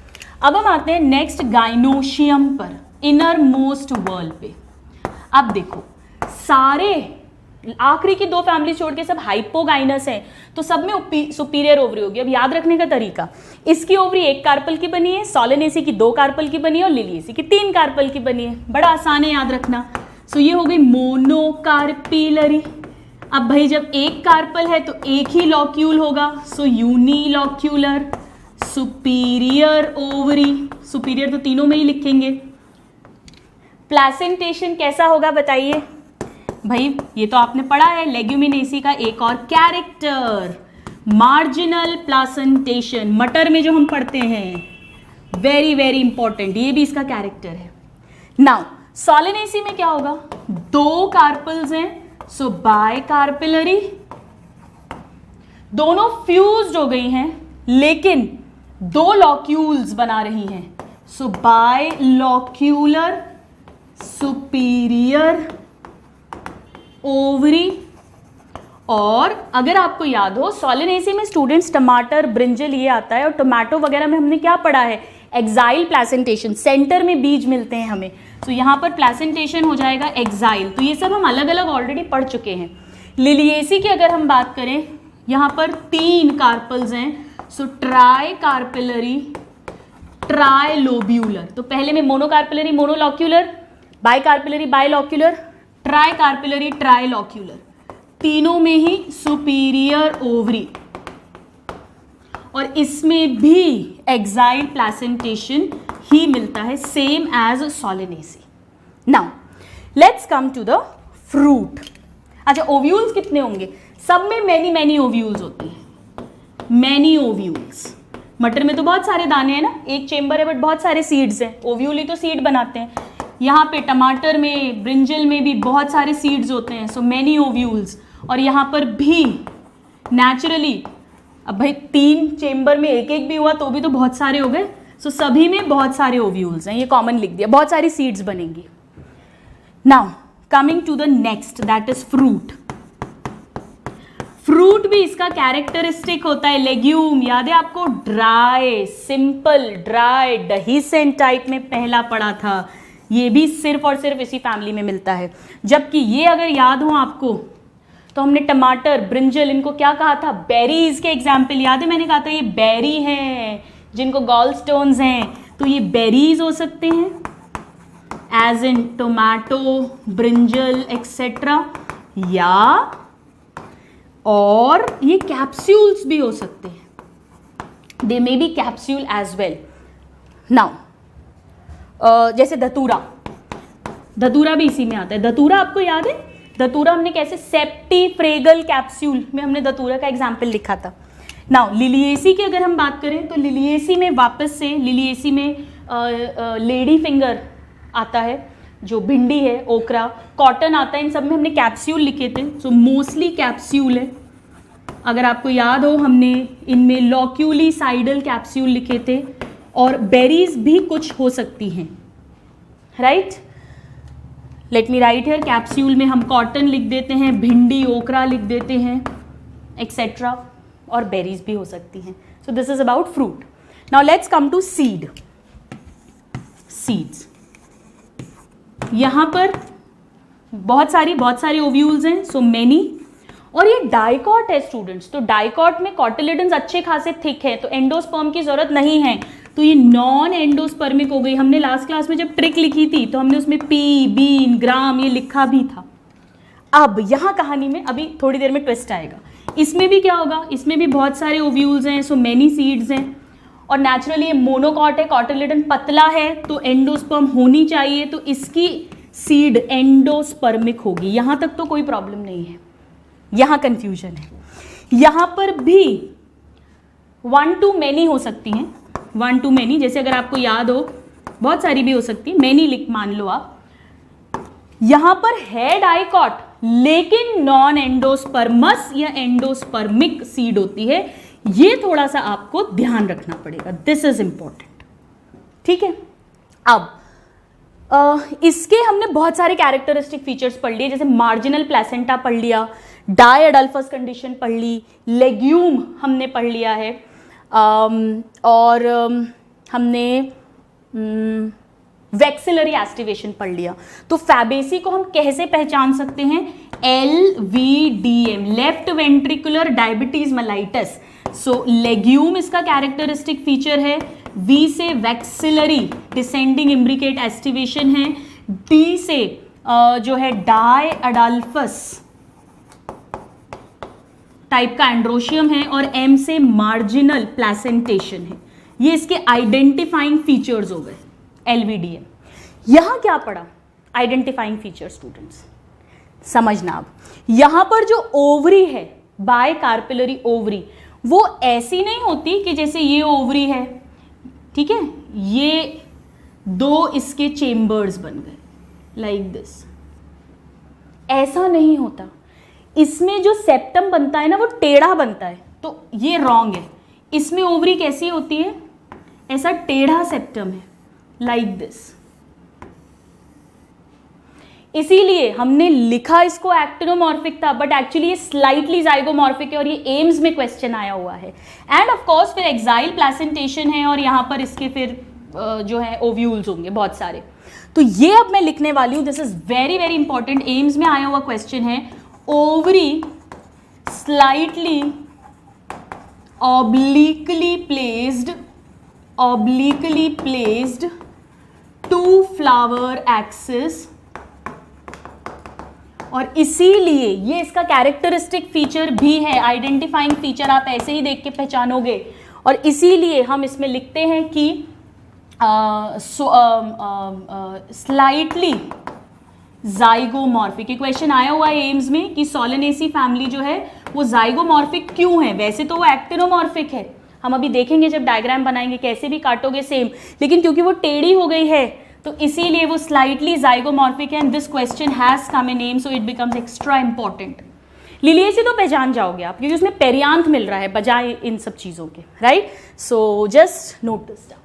A: अब हम आते हैं नेक्स्ट गाइनोशियम पर, इनर मोस्ट वर्ल पे। अब देखो सारे आखिरी की 2 फैमिली छोड़ के सब हाइपोगाइनस हैं, तो सब में सुपीरियर ओवरी होगी। अब याद रखने का तरीका, इसकी ओवरी 1 कार्पल की बनी है, सोलेनेसी की 2 कार्पल की बनी है और लिलिएसी की 3 कार्पल की बनी है। बड़ा आसान है याद रखना। सो ये हो गई मोनोकार्पिलरी। अब भाई जब 1 कार्पल है तो एक ही लॉक्यूल होगा, सो यूनिलॉक्यूलर। सुपीरियर ओवरी, सुपीरियर तो तीनों में ही लिखेंगे। प्लेसेंटेशन कैसा होगा बताइए भाई, ये तो आपने पढ़ा है, लेग्यूमिनेसी का एक और कैरेक्टर मार्जिनल प्लासेंटेशन, मटर में जो हम पढ़ते हैं, वेरी वेरी इंपॉर्टेंट, ये भी इसका कैरेक्टर है। नाउ सोलेनेसी में क्या होगा, 2 कार्पल्स हैं, सो बाय कार्पिलरी, दोनों फ्यूज्ड हो गई हैं लेकिन 2 लॉक्यूल्स बना रही हैं, सो बाय लॉक्यूलर सुपीरियर ओवरी। और अगर आपको याद हो सोलेनेसी में स्टूडेंट्स टमाटर, ब्रिंजल ये आता है, और टोमेटो वगैरह में हमने क्या पढ़ा है, एक्साइल प्लेसेंटेशन, सेंटर में बीज मिलते हैं हमें। तो यहाँ पर प्लेसेंटेशन हो जाएगा एक्साइल। तो ये सब हम अलग अलग ऑलरेडी पढ़ चुके हैं। लिलिएसी की अगर हम बात करें, यहाँ पर 3 कार्पल्स हैं, सो ट्राई कार्पिलरी, ट्राइलोब्यूलर। तो पहले में मोनोकार्पिलरी मोनोलॉक्यूलर, बाई कार्पिलरी बाइलॉक्यूलर, ट्राई कार्पिलरी ट्राइलॉक्यूलर, तीनों में ही सुपीरियर ओवरी, और इसमें भी एक्साइल प्लेसेंटेशन ही मिलता है, same as Solanaceae. Now let's come to the fruit. अच्छा, ओव्यूल्स कितने होंगे, सब में मैनी ओव्यूल्स होती हैं, मैनी ओव्यूल्स। मटर में तो बहुत सारे दाने हैं ना, एक चेम्बर है बट बहुत सारे सीड्स हैं, ओव्यूल ही तो सीड बनाते हैं। यहाँ पे टमाटर में, ब्रिंजल में भी बहुत सारे सीड्स होते हैं, सो मैनी ओव्यूल्स। और यहाँ पर भी नेचुरली, अब भाई 3 चेम्बर में एक एक भी हुआ तो भी तो बहुत सारे हो गए, सो सभी में बहुत सारे ओव्यूल्स हैं, ये कॉमन लिख दिया, बहुत सारी सीड्स बनेंगी। Now coming to the next, that is fruit. Fruit भी इसका कैरेक्टरिस्टिक होता है लेग्यूम, याद है आपको, dry, simple dry dehiscent type में पहला पढ़ा था, ये भी सिर्फ और सिर्फ इसी फैमिली में मिलता है। जबकि ये अगर याद हो आपको तो हमने टमाटर, ब्रिंजल, इनको क्या कहा था, बेरीज के एग्जाम्पल याद है, मैंने कहा था ये बेरी हैं जिनको गॉल स्टोन्स हैं, तो ये बेरीज हो सकते हैं, as in tomato, brinjal etcetera, या और ये कैप्सूल्स भी हो सकते हैं, they may be capsule as well. Now जैसे धतूरा, धतूरा भी इसी में आता है। धतूरा आपको याद है, धतूरा हमने कैसे, सेप्टीफ्रेगल कैप्सूल में हमने धतूरा का एग्जाम्पल लिखा था। नाउ लिलिएसी की अगर हम बात करें तो लिलिएसी में वापस से, लिलिएसी में लेडी फिंगर आता है, जो भिंडी है, ओकरा, कॉटन आता है, इन सब में हमने कैप्सूल लिखे थे, सो मोस्टली कैप्सूल है। अगर आपको याद हो हमने इनमें लॉक्यूलिसाइडल कैप्सूल लिखे थे, और बेरीज भी कुछ हो सकती हैं, right. Late me write here, capsule में हम कॉटन लिख देते हैं, भिंडी, ओकरा लिख देते हैं, एक्सेट्रा, और बेरीज भी हो सकती हैं। So this is about fruit. Now let's come to seed. Seeds, यहां पर बहुत सारे ओव्यूल्स हैं, सो मेनी, और ये डाइकॉट है स्टूडेंट्स। तो डाइकॉट में कॉटिलिडन्स अच्छे खासे थिक है, तो एंडोस्पर्म की जरूरत नहीं है, तो ये नॉन एंडोस्पर्मिक हो गई। हमने लास्ट क्लास में जब ट्रिक लिखी थी तो हमने उसमें पी, बीन, ग्राम ये लिखा भी था। अब यहाँ कहानी में अभी थोड़ी देर में ट्विस्ट आएगा। इसमें भी क्या होगा, इसमें भी बहुत सारे ओव्यूल्स हैं, सो मेनी सीड्स हैं, और नेचुरली ये मोनोकॉट है, कॉटिलिडन पतला है, तो एंडोस्पर्म होनी चाहिए, तो इसकी सीड एंडोस्पर्मिक होगी। यहाँ तक तो कोई प्रॉब्लम नहीं है, यहाँ कंफ्यूजन है। यहाँ पर भी 1 to many हो सकती हैं, वन टू मैनी, जैसे अगर आपको याद हो, बहुत सारी भी हो सकती, मैनी लिख मान लो आप। यहां पर है डाइकॉट, लेकिन नॉन एंडोस्पर्मस या एंडोस्पर्मिक सीड होती है। ये थोड़ा सा आपको ध्यान रखना पड़ेगा, दिस इज इंपॉर्टेंट। ठीक है, अब इसके हमने बहुत सारे कैरेक्टरिस्टिक फीचर्स पढ़ लिए, जैसे मार्जिनल प्लेसेंटा पढ़ लिया, डाई अडल्फस कंडीशन पढ़ ली, लेग्यूम हमने पढ़ लिया है, और हमने वैक्सिलरी एस्टिवेशन पढ़ लिया। तो फैबेसी को हम कैसे पहचान सकते हैं? LVDM, left ventricular diabetes mellitus. So legume इसका कैरेक्टरिस्टिक फीचर है, V से वैक्सिलरी डिसेंडिंग इम्ब्रिकेट एस्टिवेशन है, D से जो है डाई अडल्फस टाइप का एंड्रोशियम है, और M से मार्जिनल प्लेसेंटेशन है। ये इसके आइडेंटिफाइंग फीचर्स हो गए LVDM। यहां क्या पढ़ा? आइडेंटिफाइंग फीचर स्टूडेंट्स समझना। अब यहां पर जो ओवरी है, बाय कार्पिलरी ओवरी, वो ऐसी नहीं होती कि जैसे ये ओवरी है, ठीक है, ये दो इसके चेम्बर्स बन गए लाइक दिस, ऐसा नहीं होता। इसमें जो सेप्टम बनता है ना, वो टेढ़ा बनता है, तो ये रॉन्ग है। इसमें ओवरी कैसी होती है? ऐसा टेढ़ा सेप्टम है लाइक दिस। इसीलिए हमने लिखा इसको एक्टिनोमॉर्फिक था, बट एक्चुअली ये स्लाइटली जाइगोमॉर्फिक है, और ये एम्स में क्वेश्चन आया हुआ है। एंड ऑफ कोर्स फिर एक्साइल प्लेसेंटेशन है, और यहाँ पर इसके फिर जो है ओव्यूल्स होंगे बहुत सारे। तो ये अब मैं लिखने वाली हूँ, this is very very important, AIIMS में आया हुआ क्वेश्चन है। Ovary slightly obliquely placed to flower axis, और इसीलिए ये इसका कैरेक्टरिस्टिक फीचर भी है, आइडेंटिफाइंग फीचर आप ऐसे ही देख के पहचानोगे। और इसीलिए हम इसमें लिखते हैं कि स्लाइटली जाइगोमॉर्फिक। ये क्वेश्चन आया हुआ है एम्स में कि सोलेनेसी फैमिली जो है वो जाइगोमॉर्फिक क्यों है? वैसे तो वो एक्टिनोमॉर्फिक है, हम अभी देखेंगे जब डायग्राम बनाएंगे कैसे भी काटोगे सेम, लेकिन क्योंकि वो टेढ़ी हो गई है तो इसीलिए वो स्लाइटली जाइगोमॉर्फिक है। And this question has come in name, so it becomes extra important. Liliaceae तो पहचान जाओगे आप, क्योंकि उसमें पेरियांथ मिल रहा है बजाय इन सब चीजों के, right? So just note this down.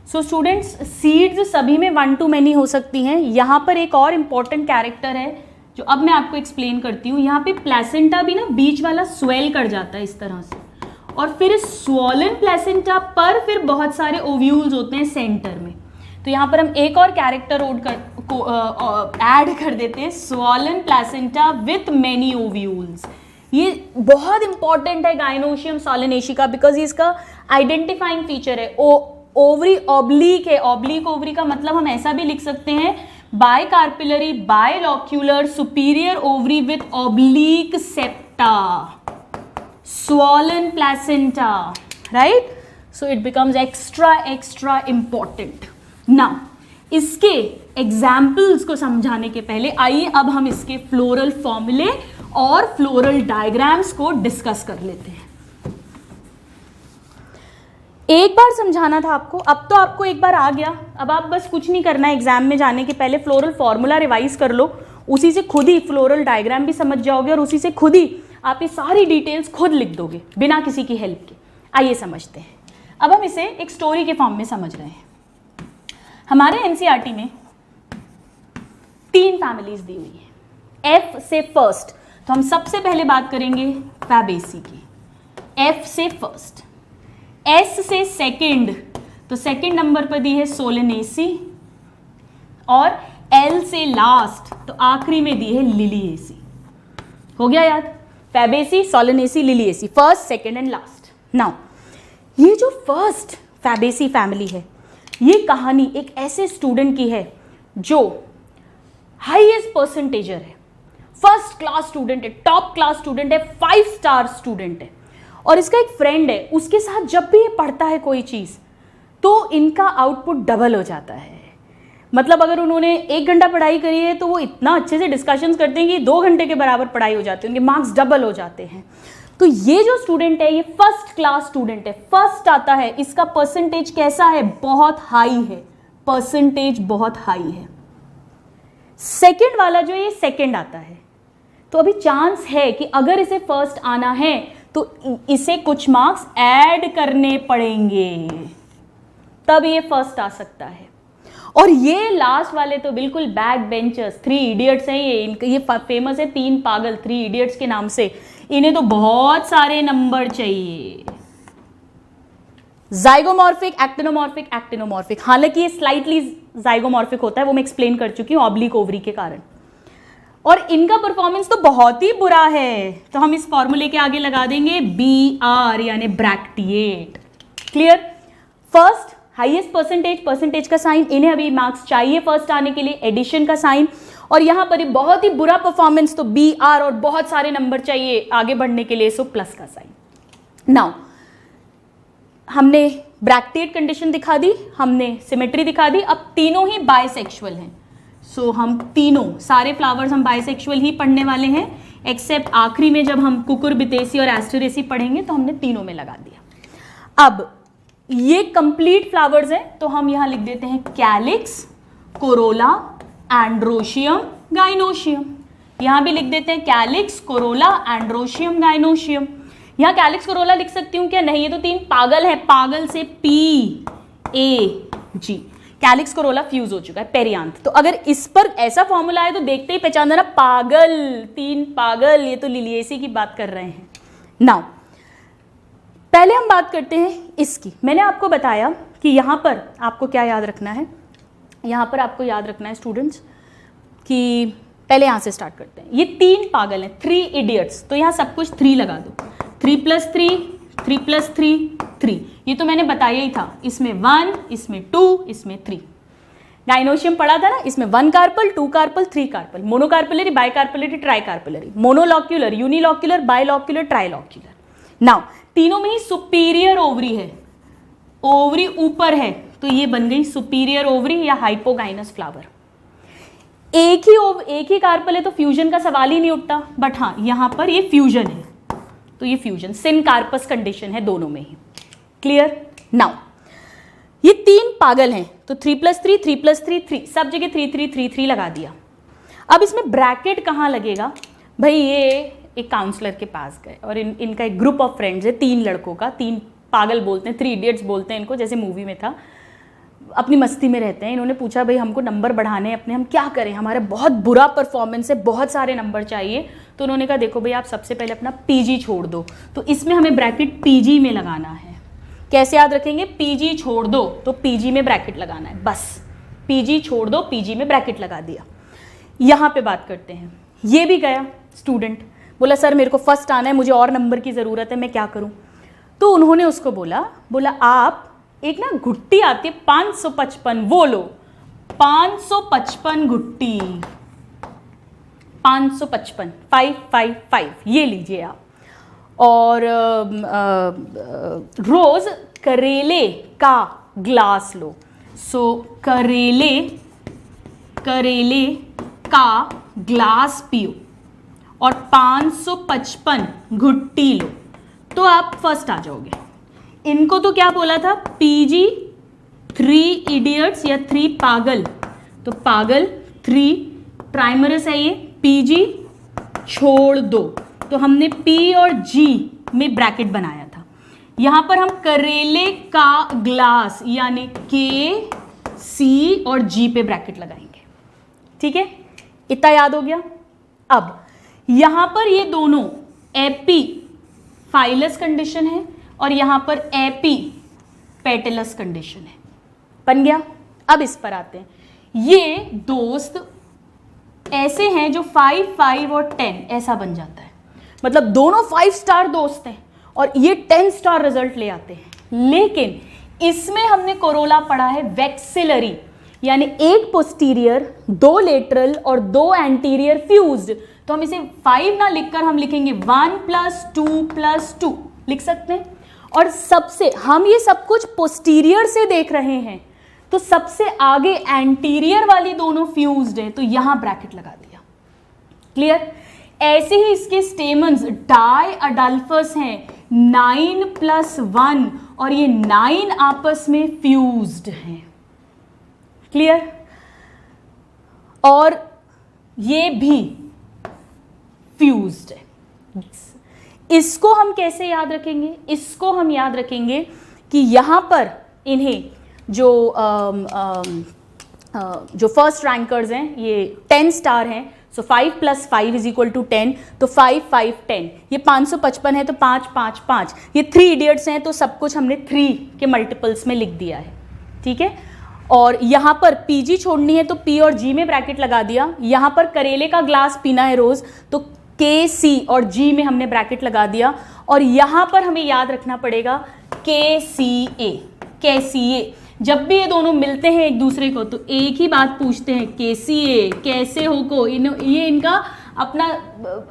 A: So students, seeds सभी में वन टू मैनी हो सकती हैं। यहाँ पर एक और इम्पॉर्टेंट कैरेक्टर है जो अब मैं आपको एक्सप्लेन करती हूँ। यहाँ पे प्लेसेंटा भी ना बीच वाला स्वेल कर जाता है इस तरह से, और फिर स्वॉलन प्लेसेंटा पर फिर बहुत सारे ओव्यूल्स होते हैं सेंटर में। तो यहाँ पर हम एक और कैरेक्टर ऐड कर देते हैं, swollen placenta with many ovules. ये बहुत इंपॉर्टेंट है गायनोशियम सोलेनेसी का, बिकॉज ये इसका आइडेंटिफाइंग फीचर है। ओवरी ऑब्लिक है, ऑब्लिक ओवरी का मतलब हम ऐसा भी लिख सकते हैं, bicarpellary bilocular superior ovary with oblique septa, swollen placenta, right? So it becomes extra important. Now इसके एग्जाम्पल्स को समझाने के पहले आइए अब हम इसके फ्लोरल फॉर्मूले और फ्लोरल डायग्राम्स को डिस्कस कर लेते हैं। एक बार समझाना था आपको, अब तो आपको एक बार आ गया, अब आप बस कुछ नहीं करना है, एग्जाम में जाने के पहले फ्लोरल फॉर्मूला रिवाइज कर लो, उसी से खुद ही फ्लोरल डायग्राम भी समझ जाओगे और उसी से खुद ही आप ये सारी डिटेल्स खुद लिख दोगे बिना किसी की हेल्प के। आइए समझते हैं। अब हम इसे एक स्टोरी के फॉर्म में समझ रहे हैं। हमारे एनसीईआरटी में 3 फैमिलीज दी हुई है। एफ से फर्स्ट, तो हम सबसे पहले बात करेंगे फैबेसी की, एफ से फर्स्ट। एस से सेकंड, तो सेकंड नंबर पर दी है सोलेनेसी, और एल से लास्ट, तो आखिरी में दी है लिलिएसी। हो गया याद? Fabaceae, Solanaceae, Liliaceae, first, second and last. Now ये जो फर्स्ट फैबेसी फैमिली है, ये कहानी एक ऐसे स्टूडेंट की है जो हाईएस्ट परसेंटेजर है, फर्स्ट क्लास स्टूडेंट है, टॉप क्लास स्टूडेंट है, 5 स्टार स्टूडेंट है। और इसका एक फ्रेंड है, उसके साथ जब भी ये पढ़ता है कोई चीज तो इनका आउटपुट डबल हो जाता है। मतलब अगर उन्होंने 1 घंटा पढ़ाई करी है तो वो इतना अच्छे से डिस्कशंस करते हैं कि 2 घंटे के बराबर पढ़ाई हो जाती है, उनके मार्क्स डबल हो जाते हैं। तो ये जो स्टूडेंट है ये फर्स्ट क्लास स्टूडेंट है, फर्स्ट आता है, इसका परसेंटेज कैसा है, बहुत हाई है, परसेंटेज बहुत हाई है। सेकंड वाला जो ये सेकंड आता है, तो अभी चांस है कि अगर इसे फर्स्ट आना है तो इसे कुछ मार्क्स ऐड करने पड़ेंगे, तब ये फर्स्ट आ सकता है। और ये लास्ट वाले तो बिल्कुल बैक बेंचर्स, 3 इडियट्स हैं ये फेमस है 3 पागल, 3 इडियट्स के नाम से। इन्हें तो बहुत सारे नंबर चाहिए। जाइगोमॉर्फिक, एक्टिनोमॉर्फिक, एक्टिनोमॉर्फिक, हालांकि ये स्लाइटली जाइगोमॉर्फिक होता है, वो मैं एक्सप्लेन कर चुकी हूं ऑब्लिक ओवरी के कारण। और इनका परफॉर्मेंस तो बहुत ही बुरा है, तो हम इस फॉर्मूले के आगे लगा देंगे BR यानी bracteate. Clear? First highest percentage, percentage का साइन, इन्हें अभी मार्क्स चाहिए फर्स्ट आने के लिए, एडिशन का साइन, और यहां पर बहुत ही बुरा परफॉर्मेंस तो BR और बहुत सारे नंबर चाहिए आगे बढ़ने के लिए, सो प्लस का साइन। नाउ हमने ब्रैक्टिएट कंडीशन दिखा दी, हमने सिमेट्री दिखा दी, अब तीनों ही बाइसेक्सुअल हैं। सो हम तीनों सारे फ्लावर्स हम बाइसेक्सुअल ही पढ़ने वाले हैं, एक्सेप्ट आखिरी में जब हम कुकुरबिटेसी और एस्टरेसी पढ़ेंगे तो हमने तीनों में लगा दिया। अब ये कंप्लीट फ्लावर्स हैं, तो हम यहां लिख देते हैं कैलिक्स, कोरोला, एंड्रोशियम, गाइनोशियम। यहां भी लिख देते हैं कैलिक्स, कोरोला, एंड्रोशियम, गाइनोशियम। यहां कैलिक्स कोरोला लिख सकती हूं क्या? नहीं, ये तो 3 पागल है, पागल से PAG, कैलिक्स कोरोला फ्यूज हो चुका है, पेरियांथ। तो अगर इस पर ऐसा फॉर्मूला है तो देखते ही पहचान देना, पागल, 3 पागल, ये तो लिलिएसी की बात कर रहे हैं। नाउ पहले हम बात करते हैं इसकी। मैंने आपको बताया कि यहां पर आपको क्या याद रखना है, यहां पर आपको याद रखना है स्टूडेंट्स कि पहले यहां से स्टार्ट करते हैं। ये 3 पागल हैं, 3 इडियट्स, तो यहां सब कुछ 3 लगा दो। 3 + 3, 3 + 3, 3, ये तो मैंने बताया ही था। इसमें 1, इसमें 2, इसमें 3। गाइनोशियम पढ़ा था ना, इसमें 1 carpel, 2 carpel, 3 carpel, monocarpellary, bicarpellary, tricarpellary, monolocular, unilocular, bilocular, trilocular. Now तीनों में ही सुपीरियर ओवरी है, ओवरी ऊपर है, तो ये बन गई सुपीरियर ओवरी या हाइपोगाइनस फ्लावर। एक ही कार्पल है तो फ्यूजन का सवाल ही नहीं उठता, बट हाँ यहां पर ये फ्यूजन है, तो ये फ्यूजन सिनकार्पस कंडीशन है दोनों में ही। क्लियर? नाउ ये 3 पागल हैं, तो 3 + 3, 3 + 3, 3, सब जगह 3 3 3 3 लगा दिया। अब इसमें ब्रैकेट कहाँ लगेगा भाई? ये एक काउंसलर के पास गए और इनका एक ग्रुप ऑफ फ्रेंड्स है, 3 लड़कों का, 3 पागल बोलते हैं, 3 इडियट्स बोलते हैं इनको, जैसे मूवी में था, अपनी मस्ती में रहते हैं। इन्होंने पूछा भाई हमको नंबर बढ़ाने अपने, हम क्या करें, हमारा बहुत बुरा परफॉर्मेंस है, बहुत सारे नंबर चाहिए। तो उन्होंने कहा देखो भाई आप सबसे पहले अपना PG छोड़ दो, तो इसमें हमें ब्रैकेट PG में लगाना है। कैसे याद रखेंगे? PG छोड़ दो तो PG में ब्रैकेट लगाना है, बस PG छोड़ दो, PG में ब्रैकेट लगा दिया। यहां पे बात करते हैं, ये भी गया स्टूडेंट, बोला सर मेरे को फर्स्ट आना है, मुझे और नंबर की ज़रूरत है, मैं क्या करूं? तो उन्होंने उसको बोला आप एक ना गुट्टी आती है 555, वो लो, 555 गुट्टी, 555, 555, ये लीजिए आप। और रोज करेले का ग्लास लो, सो करेले का ग्लास पियो और 555 घुट्टी लो, तो आप फर्स्ट आ जाओगे। इनको तो क्या बोला था? PG, 3 इडियट्स या 3 पागल, तो पागल 3 प्राइमरस है, ये PG छोड़ दो, तो हमने P और G में ब्रैकेट बनाया था। यहां पर हम करेले का ग्लास यानी K, C और G पे ब्रैकेट लगाएंगे। ठीक है, इतना याद हो गया। अब यहां पर ये दोनों एपी फाइलस कंडीशन है और यहां पर एपी पेटिलस कंडीशन है, बन गया। अब इस पर आते हैं, ये दोस्त ऐसे हैं जो 5, 5 और 10 ऐसा बन जाता है, मतलब दोनों 5 स्टार दोस्त हैं और ये 10 स्टार रिजल्ट ले आते हैं। लेकिन इसमें हमने कोरोला पढ़ा है वैक्सिलरी, यानी एक पोस्टीरियर, 2 लेटरल और 2 एंटीरियर फ्यूज्ड, तो हम इसे 5 ना लिखकर हम लिखेंगे 1 + 2 + 2 लिख सकते हैं। और सबसे हम ये सब कुछ पोस्टीरियर से देख रहे हैं, तो सबसे आगे एंटीरियर वाली दोनों फ्यूज्ड है, तो यहां ब्रैकेट लगा दिया। क्लियर? ऐसे ही इसके स्टेमन्स डाई अडल्फस हैं 9+1 और ये 9 आपस में फ्यूज्ड हैं। क्लियर? और ये भी फ्यूज्ड है। इसको हम कैसे याद रखेंगे? इसको हम याद रखेंगे कि यहां पर इन्हें जो फर्स्ट रैंकर्स हैं ये 10 स्टार हैं, सो 5 + 5 = 10, तो 5 5 10, ये 555 है तो 5 5 5, ये 3 इडियट्स हैं तो सब कुछ हमने 3 के मल्टीपल्स में लिख दिया है। ठीक है, और यहां पर पीजी छोड़नी है तो पी और जी में ब्रैकेट लगा दिया। यहां पर करेले का ग्लास पीना है रोज तो के सी और जी में हमने ब्रैकेट लगा दिया। और यहां पर हमें याद रखना पड़ेगा के सी ए। जब भी ये दोनों मिलते हैं एक दूसरे को तो एक ही बात पूछते हैं, के सी ए कैसे हो को। ये इनका अपना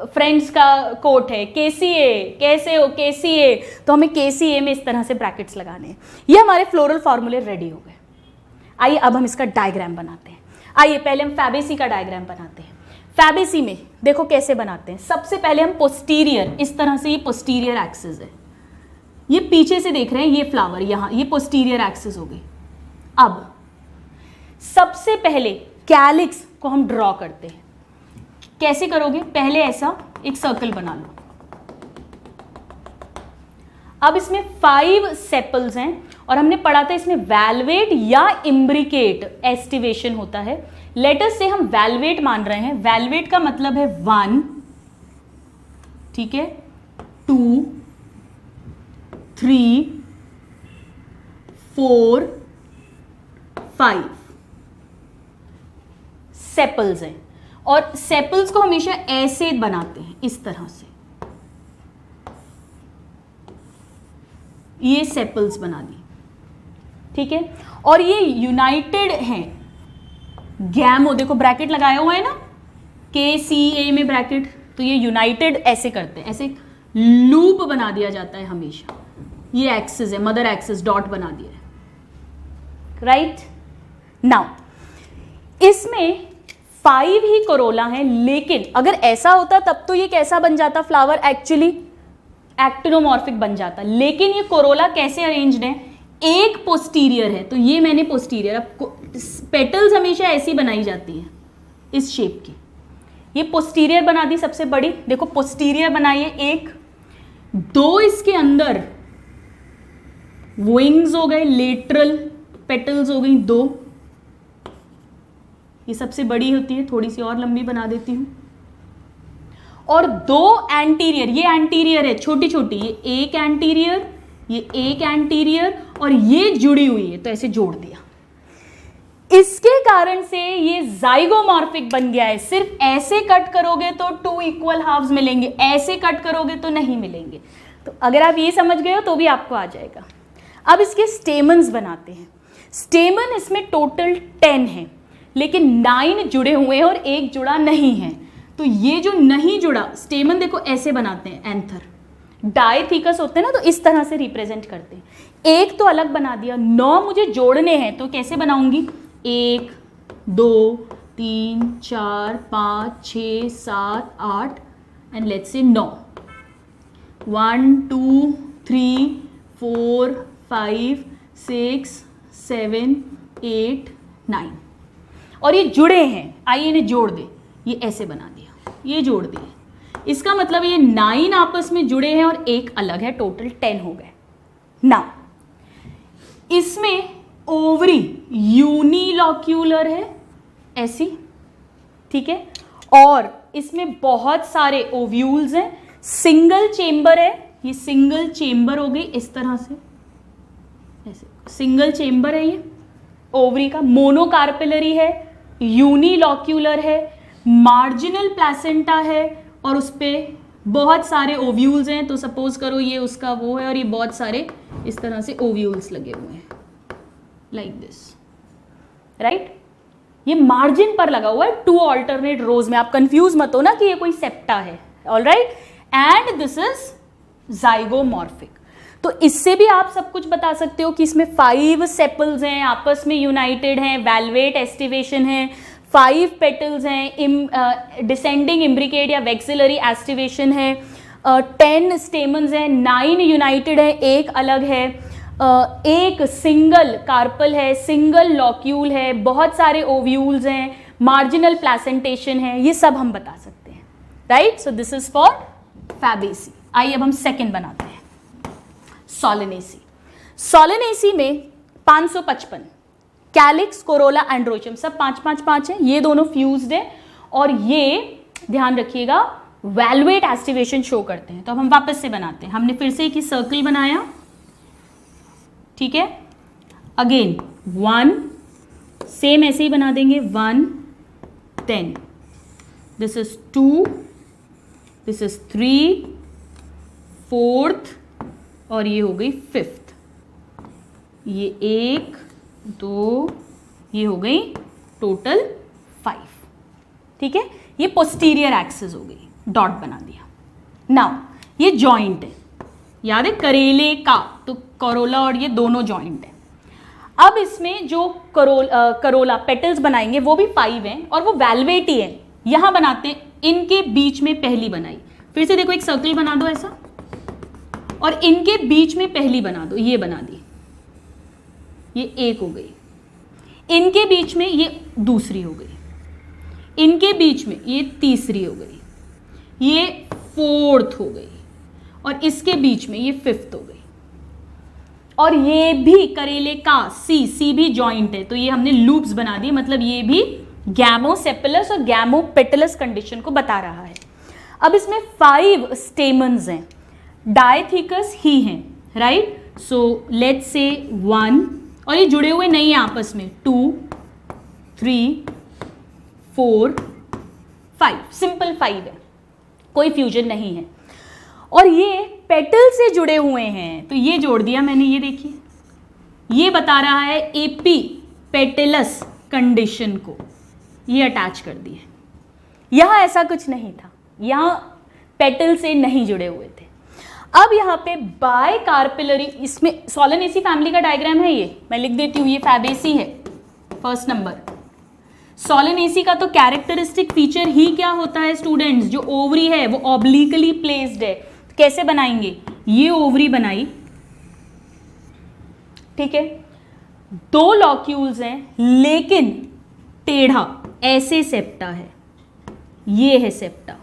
A: फ्रेंड्स का कोट है, के सी ए कैसे हो, के सी ए। तो हमें के सी ए में इस तरह से ब्रैकेट्स लगाने हैं। ये हमारे फ्लोरल फॉर्मूले रेडी हो गए। आइए अब हम इसका डायग्राम बनाते हैं। आइए पहले हम फैबेसी का डायग्राम बनाते हैं। फैबेसी में देखो कैसे बनाते हैं। सबसे पहले हम पोस्टीरियर, इस तरह से ये पोस्टीरियर एक्सिस है, ये पीछे से देख रहे हैं, ये फ्लावर यहां, ये पोस्टीरियर एक्सिस हो गई। अब सबसे पहले कैलिक्स को हम ड्रॉ करते हैं। कैसे करोगे? पहले ऐसा एक सर्कल बना लो। अब इसमें 5 सेपल्स हैं और हमने पढ़ा था इसमें वैल्वेट या इम्ब्रिकेट एस्टिवेशन होता है। लेटस से हम वैल्वेट मान रहे हैं। वैल्वेट का मतलब है 1, ठीक है, 2, 3, 4, 5 सेपल्स हैं। और सेपल्स को हमेशा ऐसे बनाते हैं, इस तरह से। ये सेपल्स बना दी, ठीक है। और ये यूनाइटेड हैं, गैमो, देखो ब्रैकेट लगाया हुआ है ना, के सी ए में ब्रैकेट, तो ये यूनाइटेड ऐसे करते हैं, ऐसे लूप बना दिया जाता है हमेशा। ये एक्सिस है, मदर एक्सिस, डॉट बना दिया है, राइट। नाउ इसमें 5 ही कोरोला हैं, लेकिन अगर ऐसा होता तब तो ये कैसा बन जाता फ्लावर, एक्चुअली एक्टिनोमॉर्फिक बन जाता। लेकिन ये कोरोला कैसे अरेंज्ड है, एक पोस्टीरियर है, तो ये मैंने पोस्टीरियर, अब पेटल्स हमेशा ऐसी बनाई जाती हैं, इस शेप की। ये पोस्टीरियर बना दी सबसे बड़ी, देखो पोस्टीरियर बनाइए एक, 2 इसके अंदर विंग्स हो गए, लेटरल पेटल्स हो गई 2, ये सबसे बड़ी होती है, थोड़ी सी और लंबी बना देती हूं। और 2 एंटीरियर, ये एंटीरियर है छोटी छोटी, ये एक एंटीरियर, ये एक एंटीरियर, और ये जुड़ी हुई है, तो ऐसे जोड़ दिया। इसके कारण से ये जाइगोमॉर्फिक बन गया है। सिर्फ ऐसे कट करोगे तो 2 इक्वल हाफ्स मिलेंगे, ऐसे कट करोगे तो नहीं मिलेंगे। तो अगर आप ये समझ गए हो तो भी आपको आ जाएगा। अब इसके स्टेमन्स बनाते हैं। स्टेमन इसमें टोटल 10 है, लेकिन 9 जुड़े हुए हैं और एक जुड़ा नहीं है। तो ये जो नहीं जुड़ा स्टेमन देखो ऐसे बनाते हैं, एंथर डाइथिकस होते हैं ना, तो इस तरह से रिप्रेजेंट करते हैं। एक तो अलग बना दिया, 9 मुझे जोड़ने हैं, तो कैसे बनाऊंगी, 1 2 3 4 5 6 7 8 एंड लेट्स से 9, 1 2 3 4 5 6 7 8 9, और ये जुड़े हैं। आइए इन्हें जोड़ दे, ये ऐसे बना दिया, ये जोड़ दिए। इसका मतलब ये 9 आपस में जुड़े हैं और एक अलग है, टोटल 10 हो गए। नाउ इसमें ओवरी यूनिलॉक्यूलर है ऐसी, ठीक है, और इसमें बहुत सारे ओव्यूल्स हैं। सिंगल चेंबर है, ये सिंगल चेंबर हो गई इस तरह से, ऐसे सिंगल चेंबर है ये ओवरी का। मोनोकार्पिलरी है, यूनिलॉक्यूलर है, मार्जिनल प्लेसेंटा है, और उस पर बहुत सारे ओव्यूल्स हैं। तो सपोज करो ये उसका वो है, और ये बहुत सारे इस तरह से ओव्यूल्स लगे हुए हैं, लाइक दिस, राइट। ये मार्जिन पर लगा हुआ है 2 ऑल्टरनेट रोज में। आप कंफ्यूज मत हो ना कि ये कोई सेप्टा है, alright. And this is zygomorphic. तो इससे भी आप सब कुछ बता सकते हो कि इसमें 5 सेपल्स हैं, आपस में यूनाइटेड हैं, वैल्वेट एस्टिवेशन है, 5 पेटल्स हैं, डिसेंडिंग इम्ब्रिकेट या वेक्सिलरी एस्टिवेशन है, 10 स्टेमन्स हैं, 9 यूनाइटेड है, 1 अलग है, एक सिंगल कार्पल है, सिंगल लॉक्यूल है, बहुत सारे ओव्यूल्स हैं, मार्जिनल प्लेसेंटेशन है, ये सब हम बता सकते हैं, right. So this is for Fabaceae. आइए अब हम सेकंड बनाते हैं, सोलेनेसी। सोलेनेसी में 555, कैलिक्स, कोरोला, एंड्रोचियम सब 5-5-5 है, ये दोनों फ्यूज्ड है और ये ध्यान रखिएगा वैल्वेट एस्टिवेशन शो करते हैं। तो अब हम वापस से बनाते हैं, हमने फिर से एक ही सर्कल बनाया, ठीक है, अगेन 1, सेम ऐसे ही बना देंगे, 1 10, this is 2, this is 3, 4th और ये हो गई 5th, ये 1 2, ये हो गई टोटल 5, ठीक है। ये पोस्टीरियर एक्सिस हो गई, डॉट बना दिया। नाउ ये जॉइंट है, याद है करेले का, तो करोला और ये दोनों जॉइंट है। अब इसमें जो करोला पेटल्स बनाएंगे वो भी 5 हैं और वो वैल्वेट ही है। यहां बनाते हैं, इनके बीच में पहली बनाई, फिर से देखो एक सर्कल बना दो ऐसा, और इनके बीच में पहली बना दो, ये बना दी, ये एक हो गई, इनके बीच में ये दूसरी हो गई, इनके बीच में ये तीसरी हो गई, ये 4th हो गई, और इसके बीच में ये 5th हो गई, और ये भी करेले का सी भी जॉइंट है, तो ये हमने लूप्स बना दिए, मतलब ये भी गैमोसेपलस और गैमोपेटलस कंडीशन को बता रहा है। अब इसमें 5 स्टेमन्स हैं, डायथिकस ही हैं, राइट। सो लेट्स से 1, और ये जुड़े हुए नहीं है आपस में, 2 3 4 5, सिंपल 5 है, कोई फ्यूजन नहीं है, और ये पेटल से जुड़े हुए हैं, तो ये जोड़ दिया मैंने, ये देखिए, ये बता रहा है एपी पेटेलस कंडीशन को, ये अटैच कर दिए। यहां ऐसा कुछ नहीं था, यहां पेटल से नहीं जुड़े हुए थे। अब यहाँ पे बाय कार्पिलरी, इसमें सोलेनेसी फैमिली का डायग्राम है, ये मैं लिख देती हूँ, ये फैबेसी है, फर्स्ट नंबर। सोलेनेसी का तो कैरेक्टरिस्टिक फीचर ही क्या होता है स्टूडेंट्स, जो ओवरी है वो ऑब्लिकली प्लेस्ड है। कैसे बनाएंगे, ये ओवरी बनाई, ठीक है, 2 लॉक्यूल्स हैं लेकिन टेढ़ा, ऐसे सेप्टा है, ये है सेप्टा,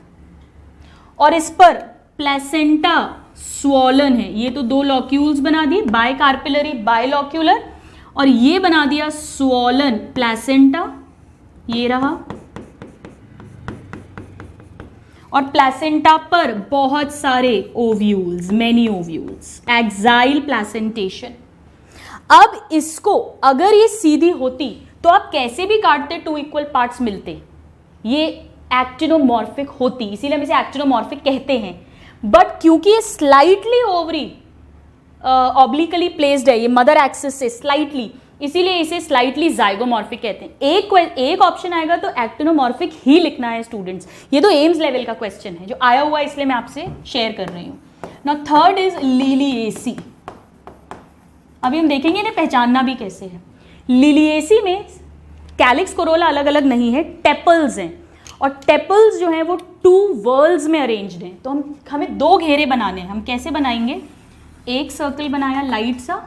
A: और इस पर प्लेसेंटा स्वॉलन है, ये तो 2 लॉक्यूल्स बना दिए, बाय कार्पिलरी बाय लॉक्यूलर, और ये बना दिया स्वॉलन प्लेसेंटा, ये रहा, और प्लेसेंटा पर बहुत सारे ovules, many ovules, exile placentation. अब इसको अगर ये सीधी होती तो आप कैसे भी काटते 2 इक्वल पार्ट्स मिलते, ये एक्टिनोमॉर्फिक होती, इसीलिए हम इसे एक्टिनोमॉर्फिक कहते हैं। बट क्योंकि ये स्लाइटली ओवरी ऑब्लिकली प्लेस्ड है, ये मदर एक्सिस से स्लाइटली, इसीलिए इसे स्लाइटली जाइगोमॉर्फिक कहते हैं। एक ऑप्शन आएगा तो एक्टिनोमॉर्फिक ही लिखना है स्टूडेंट्स, ये तो एम्स लेवल का क्वेश्चन है जो आया हुआ है, इसलिए मैं आपसे शेयर कर रही हूँ। Now third is Liliaceae. अभी हम देखेंगे इन्हें पहचानना भी कैसे है। लिलिएसी में कैलिक्स कोरोला अलग अलग नहीं है, टेपल्स हैं, और टेपल्स जो हैं वो 2 वर्ल्स में अरेंज्ड हैं। तो हमें 2 घेरे बनाने हैं। हम कैसे बनाएंगे, एक सर्कल बनाया लाइट सा,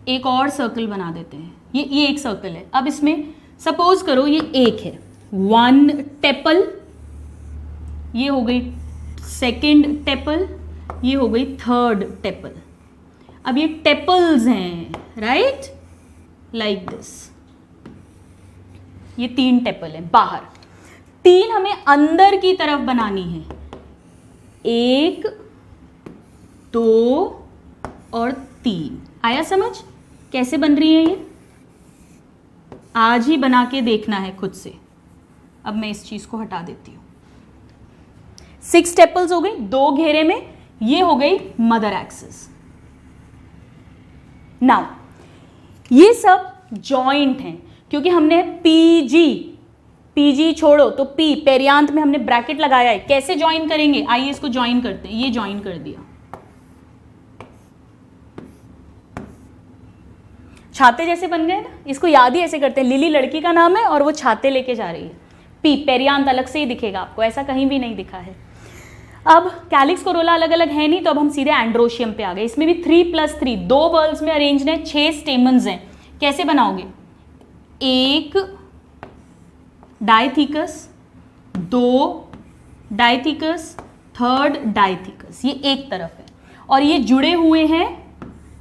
A: एक और सर्कल बना देते हैं, ये एक सर्कल है। अब इसमें सपोज करो ये एक है, 1 टेपल, ये हो गई 2nd टेपल, ये हो गई 3rd टेपल। अब ये टेपल्स हैं, राइट, लाइक दिस, ये 3 टेपल है बाहर। 3 हमें अंदर की तरफ बनानी है, 1 2 और 3। आया समझ कैसे बन रही है ये, आज ही बना के देखना है खुद से। अब मैं इस चीज को हटा देती हूं। 6 टेपल्स हो गई 2 घेरे में, ये हो गई मदर एक्सिस। नाउ ये सब जॉइंट हैं, क्योंकि हमने पीजी छोड़ो तो पी पेरियांत में हमने ब्रैकेट लगाया है। कैसे ज्वाइन करेंगे, आइए इसको ज्वाइन करते हैं। ये ज्वाइन कर दिया। छाते जैसे बन गए ना, इसको याद ही ऐसे करते हैं, लिली लड़की का नाम है और वो छाते लेके जा रही है। पी, पेरियांत अलग से ही दिखेगा आपको, ऐसा कहीं भी नहीं दिखा है। अब कैलिक्स कोरोला अलग अलग है नहीं, तो अब हम सीधे एंड्रोशियम पे आ गए। इसमें भी 3+3 2 बर्ल्स में अरेंज्ड है, 6 स्टेमन्स हैं। कैसे बनाओगे? एक डाइथिकस, 2 डाइथिकस, 3rd डाइथिकस, ये एक तरफ है और ये जुड़े हुए हैं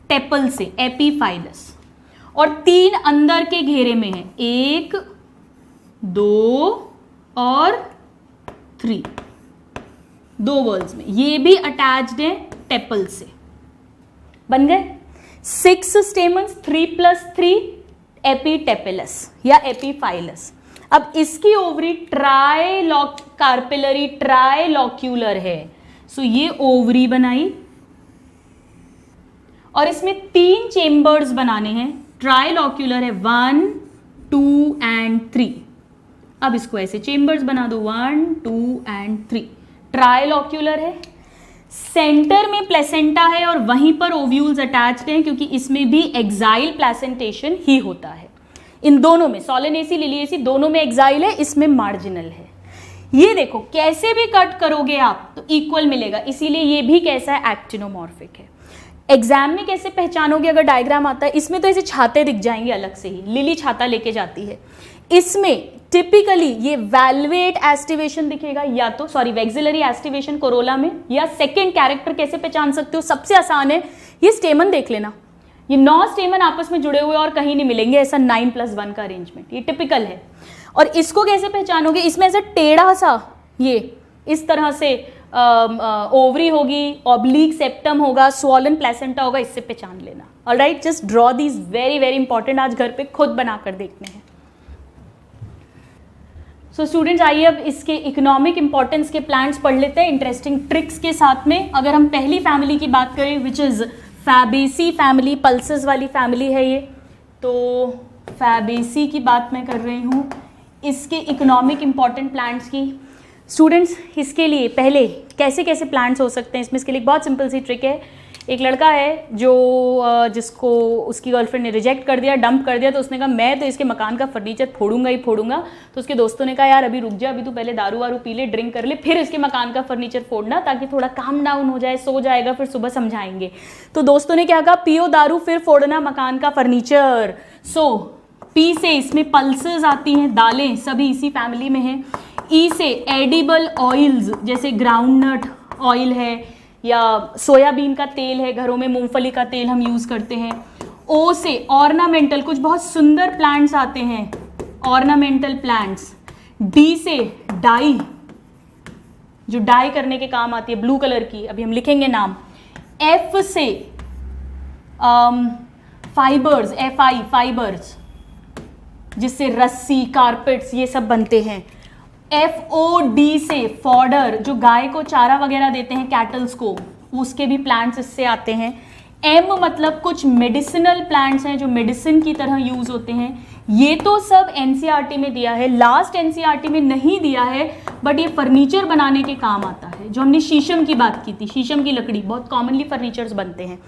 A: टेपल से, एपीफाइलस, और 3 अंदर के घेरे में है, 1 2 और 3, 2 वर्ल्स में, ये भी अटैच्ड है टेपल से। बन गए 6 स्टेमन्स, 3+3 एपीटेपेलस या एपीफाइलस। अब इसकी ओवरी कार्पिलरी ट्राइलॉक्यूलर है, सो ये ओवरी बनाई और इसमें 3 चेम्बर्स बनाने हैं। ट्राइलॉक्यूलर है 1 2 एंड 3। अब इसको ऐसे चेम्बर्स बना दो 1 2 एंड 3। ट्राइलॉक्यूलर है, सेंटर में प्लेसेंटा है और वहीं पर ओव्यूल्स अटैच्ड हैं, क्योंकि इसमें भी एक्साइल प्लेसेंटेशन ही होता है। इन दोनों में, सोलेनेसी लिलिएसी दोनों में एक्साइल है, इसमें मार्जिनल है। ये देखो कैसे भी कट करोगे आप तो इक्वल मिलेगा, इसीलिए ये भी कैसा है? एक्टिनोमॉर्फिक है। एग्जाम में कैसे पहचानोगे अगर डायग्राम आता है? इसमें तो ऐसे छाते दिख जाएंगे अलग से ही, लिली छाता लेके जाती है। इसमें टिपिकली ये वैल्वेट एस्टिवेशन दिखेगा, या तो वैक्सिलरी एस्टिवेशन कोरोला में, या सेकेंड कैरेक्टर कैसे पहचान सकते हो? सबसे आसान है, ये स्टेमन देख लेना, ये 9 स्टेमन आपस में जुड़े हुए और कहीं नहीं मिलेंगे, ऐसा 9+1 का अरेंजमेंट, ये टिपिकल है। और इसको कैसे पहचानोगे? इसमें ऐसा टेढ़ा सा, ये इस तरह से ओवरी होगी, ऑब्लिक सेप्टम होगा, स्वॉलन प्लेसेंटा होगा, इससे पहचान लेना। Alright, just draw these, very very important, आज घर पे खुद बनाकर देखने हैं। सो स्टूडेंट्स, आइए अब इसके इकोनॉमिक इंपॉर्टेंस के प्लांट्स पढ़ लेते हैं इंटरेस्टिंग ट्रिक्स के साथ में। अगर हम पहली फैमिली की बात करें, which is Fabaceae family, pulses वाली फैमिली है ये, तो फैबेसी की बात मैं कर रही हूँ। इसके इकोनॉमिक इंपॉर्टेंट प्लांट्स की, स्टूडेंट्स इसके लिए पहले कैसे कैसे प्लांट्स हो सकते हैं इसमें, इसके लिए बहुत सिंपल सी ट्रिक है। एक लड़का है जो जिसको उसकी गर्लफ्रेंड ने रिजेक्ट कर दिया, डंप कर दिया, तो उसने कहा मैं तो इसके मकान का फर्नीचर फोड़ूंगा ही फोड़ूंगा। तो उसके दोस्तों ने कहा यार अभी रुक जा, अभी तू पहले दारू वारू पी ले, ड्रिंक कर ले, फिर इसके मकान का फर्नीचर फोड़ना, ताकि थोड़ा काम डाउन हो जाए, सो जाएगा, फिर सुबह समझाएंगे। तो दोस्तों ने क्या कहा, पियो दारू फिर फोड़ना मकान का फर्नीचर। सो पी से इसमें पल्सेस आती हैं, दालें सभी इसी फैमिली में हैं। ई से एडिबल ऑयल्स, जैसे ग्राउंडनट ऑयल है या सोयाबीन का तेल है, घरों में मूंगफली का तेल हम यूज़ करते हैं। ओ से ऑर्नामेंटल, कुछ बहुत सुंदर प्लांट्स आते हैं, ऑर्नामेंटल प्लांट्स। डी से डाई, जो डाई करने के काम आती है, ब्लू कलर की, अभी हम लिखेंगे नाम। एफ से फाइबर्स, FI फाइबर्स, जिससे रस्सी, कारपेट्स ये सब बनते हैं। FOD से फॉडर, जो गाय को चारा वगैरह देते हैं कैटल्स को, उसके भी प्लांट्स इससे आते हैं। M मतलब कुछ मेडिसिनल प्लांट्स हैं जो मेडिसिन की तरह यूज होते हैं। ये तो सब NCERT में दिया है, लास्ट NCERT में नहीं दिया है, बट ये फर्नीचर बनाने के काम आता है। जो हमने शीशम की बात की थी, शीशम की लकड़ी बहुत कॉमनली फर्नीचर्स बनते हैं।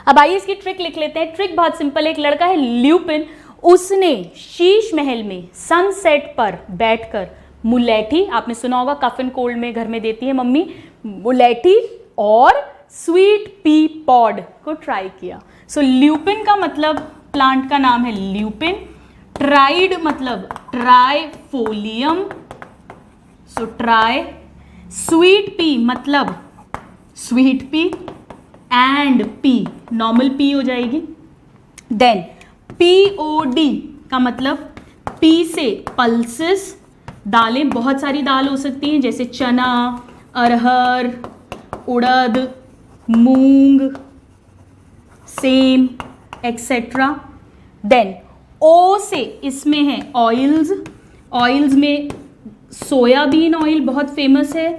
A: अब आइए इसकी ट्रिक लिख लेते हैं। ट्रिक बहुत सिंपल है। एक लड़का है ल्यूपिन, उसने शीश महल में सनसेट पर बैठकर मुलेठी, आपने सुना होगा कफ एंड कोल्ड में घर में देती है मम्मी, मुलेठी और स्वीट पी पॉड को ट्राई किया। सो ल्यूपिन का मतलब प्लांट का नाम है ल्यूपिन, ट्राइड मतलब trifolium, so try, sweet pea मतलब sweet pea, and pea normal pea हो जाएगी। देन POD का मतलब पी से पल्सेस, दालें बहुत सारी दाल हो सकती हैं, जैसे चना, अरहर, उड़द, मूंग, सेम एक्सेट्रा। देन O से इसमें है ऑयल्स, ऑयल्स में सोयाबीन ऑयल बहुत फेमस है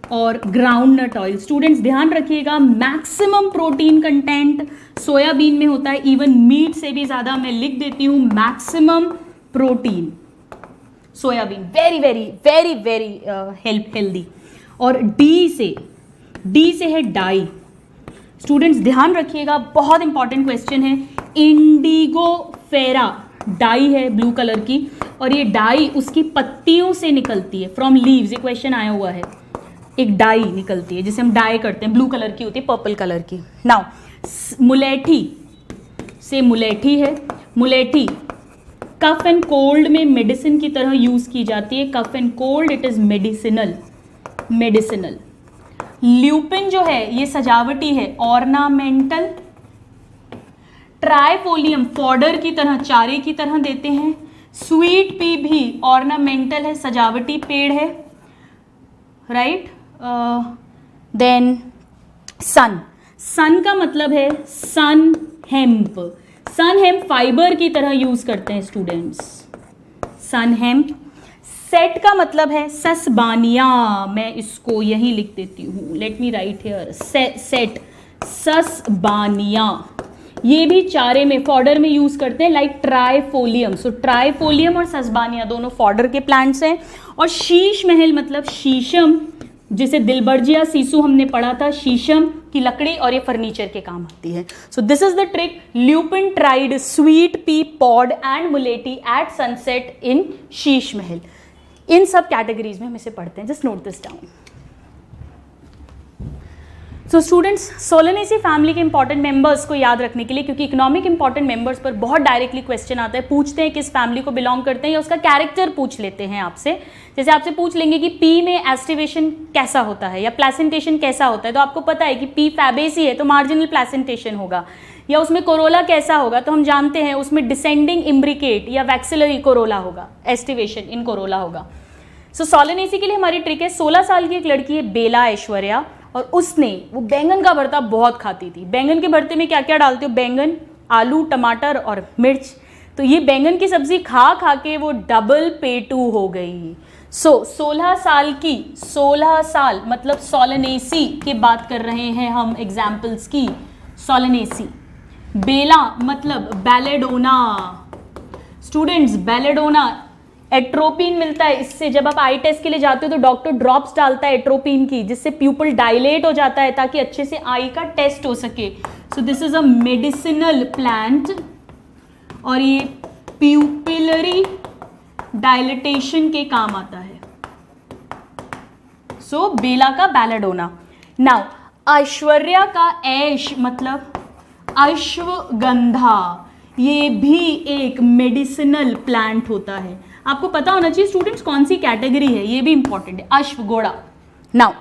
A: और ग्राउंडनट ऑयल। स्टूडेंट्स ध्यान रखिएगा, मैक्सिमम प्रोटीन कंटेंट सोयाबीन में होता है, इवन मीट से भी ज़्यादा। मैं लिख देती हूँ maximum protein soybean, very very very very healthy. और डी से है डाई। स्टूडेंट्स ध्यान रखिएगा, बहुत इंपॉर्टेंट क्वेश्चन है। इंडिगो फेरा डाई है ब्लू कलर की, और ये डाई उसकी पत्तियों से निकलती है, फ्रॉम लीव्स, ये क्वेश्चन आया हुआ है। एक डाई निकलती है जिसे हम डाई करते हैं, ब्लू कलर की होती है, पर्पल कलर की। नाउ मुलेठी से मुलेठी है, मुलेठी कफ एंड कोल्ड में मेडिसिन की तरह यूज की जाती है, cough and cold it is medicinal, medicinal. Lupin जो है ये सजावटी है, ऑर्नामेंटल। ट्राइफोलियम फॉडर की तरह, चारे की तरह देते हैं। स्वीट पी भी ऑर्नामेंटल है, सजावटी पेड़ है, राइट। देन सन, सन का मतलब है सन हेम्प, सन हेम्प फाइबर की तरह यूज करते हैं स्टूडेंट्स, सन हेम्प। सेट का मतलब है ससबानिया, मैं इसको यहीं लिख देती हूँ, let me write here, set, sesbania. ये भी चारे में, फॉडर में यूज करते हैं, लाइक ट्राइफोलियम। सो ट्राइफोलियम और ससबानिया दोनों फॉडर के प्लांट्स हैं। और शीश महल मतलब शीशम, जिसे दिलबर्जिया सीसू हमने पढ़ा था, शीशम की लकड़ी, और ये फर्नीचर के काम आती है। So this is the trick. Lupin tried sweet pea pod and मुलेटी at sunset in Sheesh Mahal. इन सब कैटेगरीज में हम इसे पढ़ते हैं, just note this down. So students, Solanaceae family के इंपॉर्टेंट मेंबर्स को याद रखने के लिए, क्योंकि इकोनॉमिक इंपॉर्टेंट मेंबर्स पर बहुत डायरेक्टली क्वेश्चन आता है, पूछते हैं किस फैमिली को बिलोंग करते हैं या उसका कैरेक्टर पूछ लेते हैं आपसे। जैसे आपसे पूछ लेंगे कि पी में एस्टिवेशन कैसा होता है या प्लेसेंटेशन कैसा होता है, तो आपको पता है कि पी फैबेसी है तो मार्जिनल प्लेसेंटेशन होगा, या उसमें कोरोला कैसा होगा, तो हम जानते हैं उसमें डिसेंडिंग इम्ब्रिकेट या वैक्सिलरी कोरोला होगा, एस्टिवेशन इन कोरोला होगा। सो सोलेनेसी के लिए हमारी ट्रिक है, 16 साल की एक लड़की है बेला ऐश्वर्या, और उसने वो बैंगन का भरता बहुत खाती थी। बैंगन के भरते में क्या क्या डालते हो, बैंगन, आलू, टमाटर और मिर्च। तो ये बैंगन की सब्जी खा खा के वो डबल पेटू हो गई। सो 16 साल की, 16 साल मतलब सोलेनेसी की बात कर रहे हैं हम एग्जाम्पल्स की, सोलेनेसी। बेला मतलब बेलेडोना, स्टूडेंट्स बेलेडोना एट्रोपिन मिलता है इससे। जब आप आई टेस्ट के लिए जाते हो तो डॉक्टर ड्रॉप्स डालता है एट्रोपिन की, जिससे प्यूपल डायलेट हो जाता है ताकि अच्छे से आई का टेस्ट हो सके। सो this is a medicinal plant, और ये प्यूपिलरी डायलिटेशन के काम आता है। सो बेला का बेलेडोना। नाउ ऐश्वर्या का ऐश मतलब अश्वगंधा, ये भी एक मेडिसिनल प्लांट होता है। आपको पता होना चाहिए स्टूडेंट्स कौन सी कैटेगरी है, ये भी इंपॉर्टेंट है, अश्वगोड़ा। Now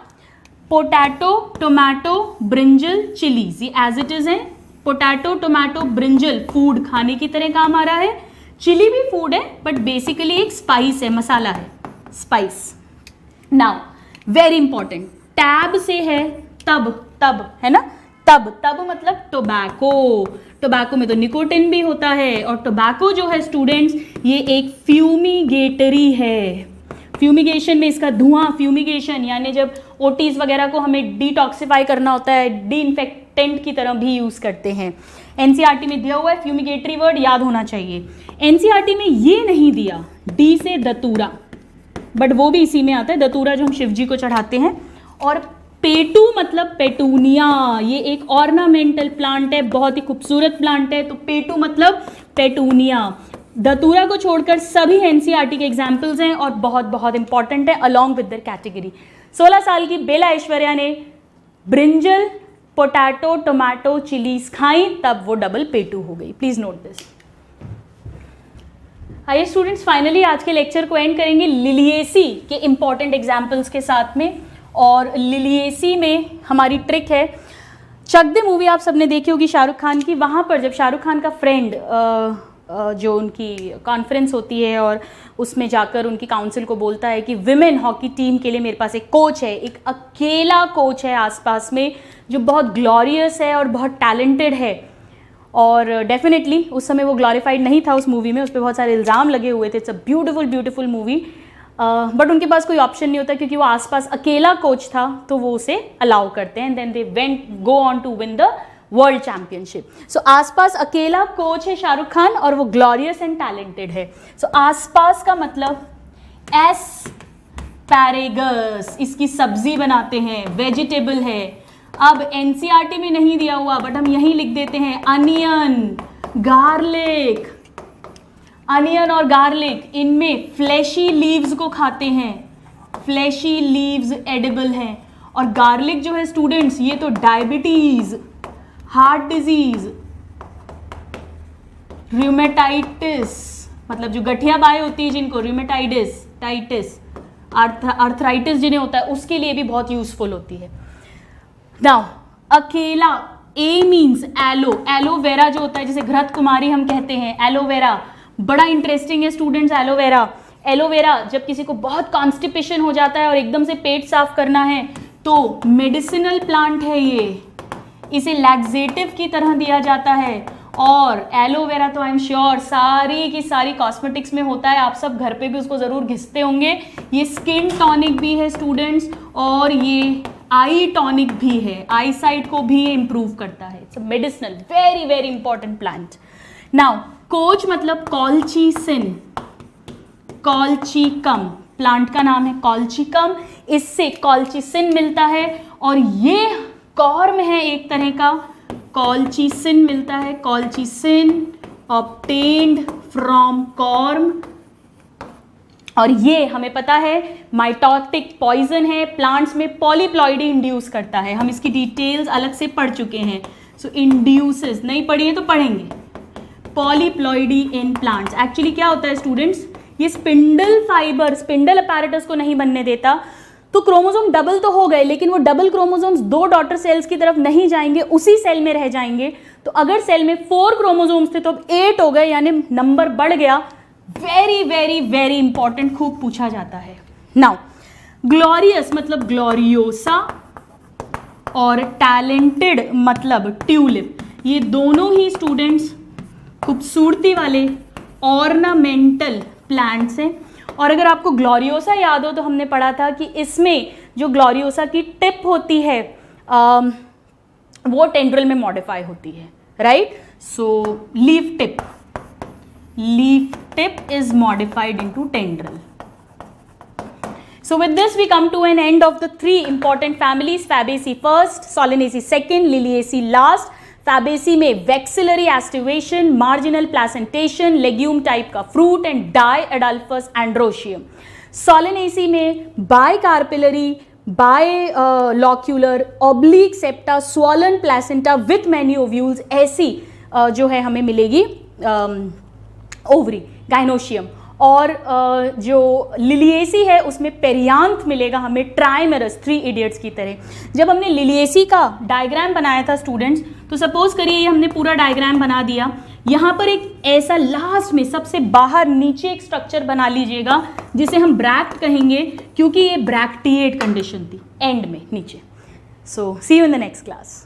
A: potato, tomato, brinjal, chillies, ये एज इट इज है। पोटैटो, टोमेटो, ब्रिंजल फूड खाने की तरह काम आ रहा है। चिली भी फूड है बट बेसिकली एक स्पाइस है, मसाला है, spice. Now very important, tab से है तब, तब है ना, तब, तब मतलब टोबैको। टोबैको में तो निकोटिन भी होता है, और टोबैको जो है स्टूडेंट्स ये एक फ्यूमिगेटरी है। फ्यूमिगेशन में इसका धुआं, फ्यूमिगेशन यानी जब ओटीज वगैरह को हमें डिटॉक्सिफाई करना होता है, डी इन्फेक्टेंट की तरह भी यूज करते हैं। एनसीईआरटी में दिया हुआ है, फ्यूमिगेटरी वर्ड याद होना चाहिए। एनसीईआरटी में ये नहीं दिया, डी से दतूरा, बट वो भी इसी में आता है, दतूरा जो हम शिव जी को चढ़ाते हैं। और पेटू मतलब पेटूनिया, ये एक ऑर्नामेंटल प्लांट है, बहुत ही खूबसूरत प्लांट है, तो पेटू मतलब पेटूनिया। दतूरा को छोड़कर सभी एनसीईआरटी के एग्जाम्पल्स हैं और बहुत बहुत इंपॉर्टेंट है अलॉन्ग विद देयर कैटेगरी। 16 साल की बेला ऐश्वर्या ने ब्रिंजल, पोटैटो, टोमेटो, चिलीज खाई, तब वो डबल पेटू हो गई। Please note this. आइए स्टूडेंट्स, फाइनली आज के लेक्चर को एंड करेंगे लिलिएसी के इंपॉर्टेंट एग्जाम्पल्स के साथ में। और लिलिएसी में हमारी ट्रिक है, चक दे मूवी आप सबने देखी होगी शाहरुख खान की। वहाँ पर जब शाहरुख खान का फ्रेंड जो उनकी कॉन्फ्रेंस होती है और उसमें जाकर उनकी काउंसिल को बोलता है कि विमेन हॉकी टीम के लिए मेरे पास एक कोच है, एक अकेला कोच है आसपास में जो बहुत ग्लोरियस है और बहुत टैलेंटेड है। और डेफिनेटली उस समय वो ग्लोरीफाइड नहीं था उस मूवी में, उस पर बहुत सारे इल्ज़ाम लगे हुए थे। It's a beautiful beautiful movie, but उनके पास कोई ऑप्शन नहीं होता क्योंकि वो आसपास अकेला कोच था, तो वो उसे अलाउ करते हैं। Then they go on to win the world championship. So आसपास अकेला कोच है शाहरुख खान और वो ग्लोरियस एंड टैलेंटेड है। सो आसपास का मतलब एस्पैरेगस, इसकी सब्जी बनाते हैं, वेजिटेबल है। अब एनसीईआरटी में नहीं दिया हुआ बट हम यहीं लिख देते हैं, अनियन, गार्लिक, अनियन और गार्लिक इनमें फ्लैशी लीव्स को खाते हैं, फ्लैशी लीव्स एडिबल हैं। और गार्लिक जो है स्टूडेंट्स, ये तो डायबिटीज, हार्ट डिजीज, रूमेटाइटिस, मतलब जो गठिया बाय होती है जिनको, रूमेटाइटिस, आर्थराइटिस जिन्हें होता है, उसके लिए भी बहुत यूजफुल होती है। नाउ अकेला, ए मीन्स एलो, एलोवेरा जो होता है जिसे घृत कुमारी हम कहते हैं, एलोवेरा बड़ा इंटरेस्टिंग है स्टूडेंट्स। एलोवेरा जब किसी को बहुत कॉन्स्टिपेशन हो जाता है और एकदम से पेट साफ करना है तो मेडिसिनल प्लांट है ये, इसे लैक्सेटिव की तरह दिया जाता है। और एलोवेरा तो आई एम श्योर सारी की सारी कॉस्मेटिक्स में होता है, आप सब घर पे भी उसको ज़रूर घिसते होंगे। ये स्किन टॉनिक भी है स्टूडेंट्स, और ये आई टॉनिक भी है, आई साइट को भी ये इंप्रूव करता है। It's a medicinal very very important plant. Now coach मतलब कॉल्चीसिन, कॉल्चीकम प्लांट का नाम है कॉल्चीकम, इससे कॉल्चीसिन मिलता है। और ये कॉर्म है एक तरह का, कॉल्चीसिन मिलता है, कॉल्चीसिन ऑब्टेन्ड फ्रॉम कॉर्म। और ये हमें पता है माइटोटिक पॉइजन है, प्लांट्स में पॉलीप्लॉइडी इंड्यूस करता है, हम इसकी डिटेल्स अलग से पढ़ चुके हैं। सो इंड्यूसेस, नहीं पढ़ी है तो पढ़ेंगे। पॉलीप्लॉइडी इन प्लांट्स, एक्चुअली क्या होता है स्टूडेंट्स, ये स्पिंडल फाइबर, स्पिंडल अपैरेटस को नहीं बनने देता। तो क्रोमोसोम डबल तो हो गए, लेकिन वो डबल क्रोमोसोम्स 2 डॉटर सेल्स की तरफ नहीं जाएंगे, उसी सेल में रह जाएंगे। तो अगर सेल में 4 क्रोमोसोम्स थे तो अब 8 हो गए, यानी नंबर बढ़ गया। वेरी वेरी वेरी इंपॉर्टेंट, खूब पूछा जाता है। नाउ ग्लोरियस मतलब ग्लोरियोसा, और टैलेंटेड मतलब ट्यूलिप, ये दोनों ही स्टूडेंट्स खूबसूरती वाले ऑर्नामेंटल प्लांट्स हैं। और अगर आपको ग्लोरियोसा याद हो तो हमने पढ़ा था कि इसमें जो ग्लोरियोसा की टिप होती है वो टेंड्रल में मॉडिफाई होती है, right. So leaf tip is modified into tendril. So with this we come to an end of the 3 important families, Fabaceae first, Solanaceae second, Liliaceae last। Fabaceae में vexillary aestivation, marginal placentation, legume type का fruit and diadelphous androecium। Solanaceae में bicarpellary, bilocular, oblique septa, swollen placenta with many ovules, ऐसी जो है हमें मिलेगी ovary, gynoecium. और जो लिलिएसी है उसमें पेरियांथ मिलेगा हमें ट्राइमेरस, 3 इडियट्स की तरह। जब हमने लिलिएसी का डायग्राम बनाया था स्टूडेंट्स, तो सपोज करिए ये हमने पूरा डायग्राम बना दिया, यहाँ पर एक ऐसा लास्ट में सबसे बाहर नीचे एक स्ट्रक्चर बना लीजिएगा जिसे हम ब्रैक्ट कहेंगे, क्योंकि ये ब्रैक्टिएट कंडीशन थी एंड में नीचे। So see you in the next class.